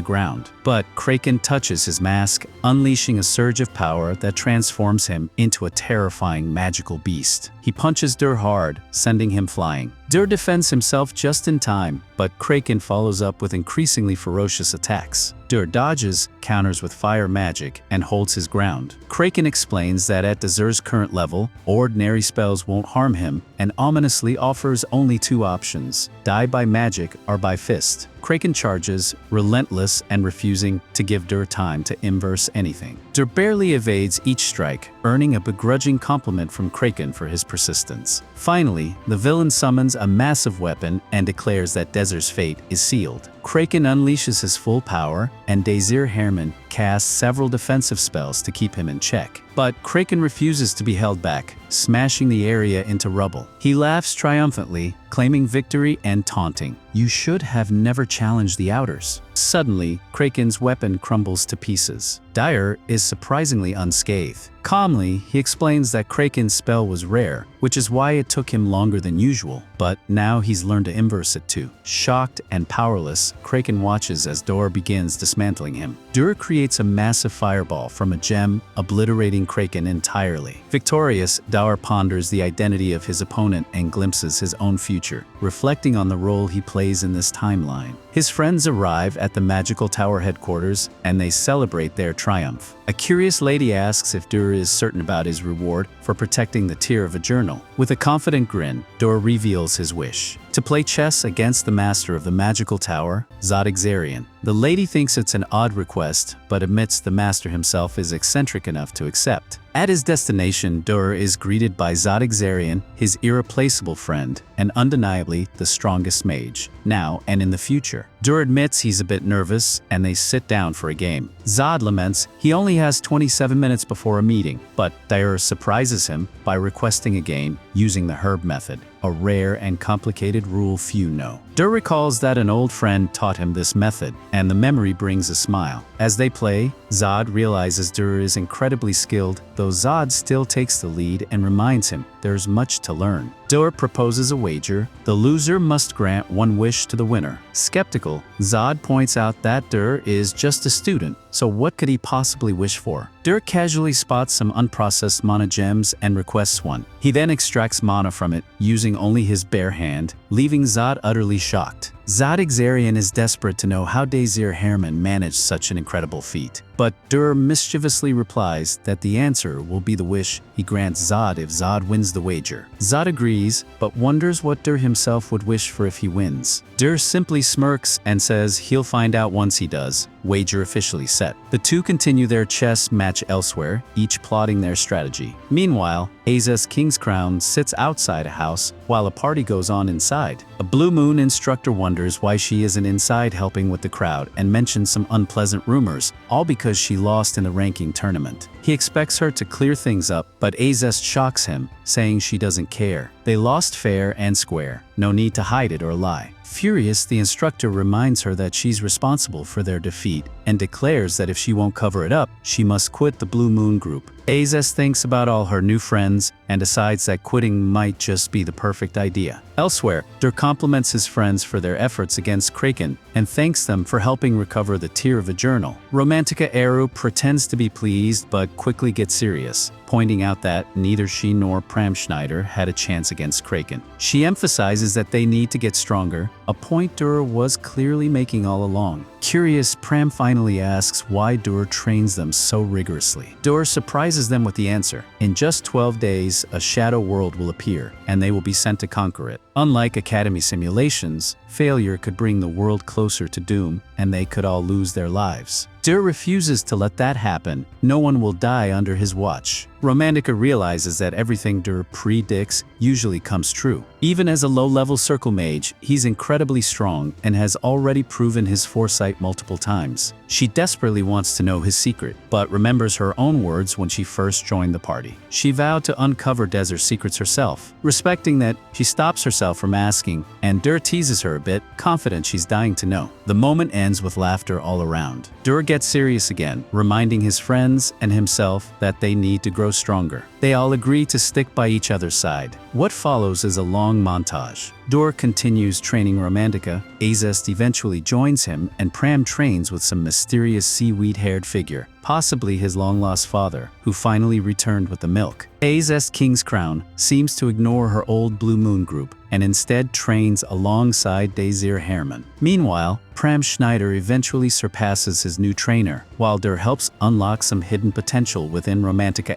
ground. But Kraken touches his mask, unleashing a surge of power that transforms him into a terrifying magical beast. He punches Desir hard, sending him flying. Desir defends himself just in time, but Kraken follows up with increasingly ferocious attacks. Desir dodges, counters with fire magic, and holds his ground. Kraken explains that at Desir's current level, ordinary spells won't harm him, and ominously offers only two options: die by magic or by fist. Kraken charges, relentless and refusing to give Desir time to inverse anything. Desir barely evades each strike, earning a begrudging compliment from Kraken for his persistence. Finally, the villain summons a massive weapon and declares that Desir's fate is sealed. Kraken unleashes his full power, and Desir Herman casts several defensive spells to keep him in check. But Kraken refuses to be held back, smashing the area into rubble. He laughs triumphantly, claiming victory and taunting, "You should have never challenged the Outers." Suddenly, Kraken's weapon crumbles to pieces. Desir is surprisingly unscathed. Calmly, he explains that Kraken's spell was rare, which is why it took him longer than usual, but now he's learned to inverse it too. Shocked and powerless, Kraken watches as Desir begins dismantling him. Desir creates a massive fireball from a gem, obliterating Kraken entirely. Victorious, Desir ponders the identity of his opponent and glimpses his own future, reflecting on the role he plays in this timeline. His friends arrive at the magical tower headquarters, and they celebrate their triumph. A curious lady asks if Desir is certain about his reward for protecting the tier of a journal. With a confident grin, Desir reveals his wish: to play chess against the master of the magical tower, Azest. The lady thinks it's an odd request, but admits the master himself is eccentric enough to accept. At his destination, Desir is greeted by Azest, his irreplaceable friend, and undeniably the strongest mage, now and in the future. Desir admits he's a bit nervous, and they sit down for a game. Zod laments he only has 27 minutes before a meeting, but Desir surprises him by requesting a game using the herb method, a rare and complicated rule few know. Desir recalls that an old friend taught him this method, and the memory brings a smile. As they play, Zod realizes Desir is incredibly skilled, though Zod still takes the lead and reminds him there's much to learn. Desir proposes a wager. The loser must grant one wish to the winner. Skeptical, Zod points out that Desir is just a student, so what could he possibly wish for? Desir casually spots some unprocessed mana gems and requests one. He then extracts mana from it, using only his bare hand, leaving Zod utterly shocked. Azest is desperate to know how Desir Herman managed such an incredible feat, but Desir mischievously replies that the answer will be the wish he grants Zod if Zod wins the wager. Zod agrees agrees, but wonders what Desir himself would wish for if he wins. Desir simply smirks and says he'll find out once he does. Wager officially set. The two continue their chess match elsewhere, each plotting their strategy. Meanwhile, Azest King's Crown sits outside a house while a party goes on inside. A Blue Moon instructor wonders why she isn't inside helping with the crowd and mentions some unpleasant rumors, all because she lost in the ranking tournament. He expects her to clear things up, but Azest shocks him, saying she doesn't care. They lost fair and square. No need to hide it or lie. Furious, the instructor reminds her that she's responsible for their defeat and declares that if she won't cover it up, she must quit the Blue Moon group. Azest thinks about all her new friends and decides that quitting might just be the perfect idea. Elsewhere, Desir compliments his friends for their efforts against Kraken and thanks them for helping recover the tear of a journal. Romantica pretends to be pleased but quickly gets serious, pointing out that neither she nor Pram had a chance against Kraken. She emphasizes that they need to get stronger, a point Desir was clearly making all along. Curious, Pram finally asks why Desir trains them so rigorously. Desir surprises them with the answer. In just 12 days, a shadow world will appear, and they will be sent to conquer it. Unlike Academy simulations, failure could bring the world closer to doom, and they could all lose their lives. Desir refuses to let that happen. No one will die under his watch. Romantica realizes that everything Desir predicts usually comes true. Even as a low-level circle mage, he's incredibly strong and has already proven his foresight multiple times. She desperately wants to know his secret, but remembers her own words when she first joined the party. She vowed to uncover Desir's secrets herself. Respecting that, she stops herself from asking, and Desir teases her a bit, confident she's dying to know. The moment ends with laughter all around. Desir gets serious again, reminding his friends and himself that they need to grow stronger. They all agree to stick by each other's side. What follows is a long montage. Desir continues training Romantica, Azest eventually joins him, and Pram trains with some mysterious seaweed-haired figure, possibly his long-lost father, who finally returned with the milk. Azest King's Crown seems to ignore her old Blue Moon group and instead trains alongside Desir Herman. Meanwhile, Pram eventually surpasses his new trainer, while Desir helps unlock some hidden potential within Romantica.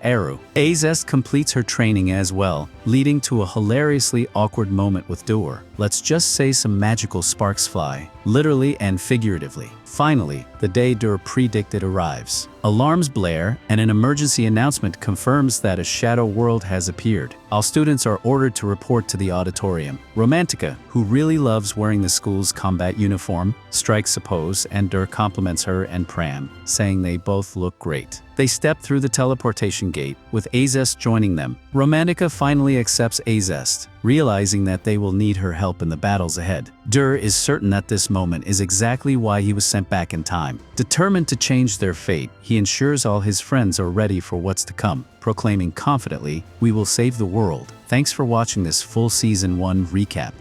Azest completes her training as well, leading to a hilariously awkward moment with Desir. Let's just say some magical sparks fly, literally and figuratively. Finally, the day Desir predicted arrives. Alarms blare, and an emergency announcement confirms that a shadow world has appeared. All students are ordered to report to the auditorium. Romantica, who really loves wearing the school's combat uniform, strikes a pose, and Desir compliments her and Pram, saying they both look great. They step through the teleportation gate, with Azest joining them. Romantica finally accepts Azest, realizing that they will need her help in the battles ahead. Desir is certain that this moment is exactly why he was sent back in time. Determined to change their fate, he ensures all his friends are ready for what's to come, proclaiming confidently, "We will save the world." Thanks for watching this full Season 1 recap.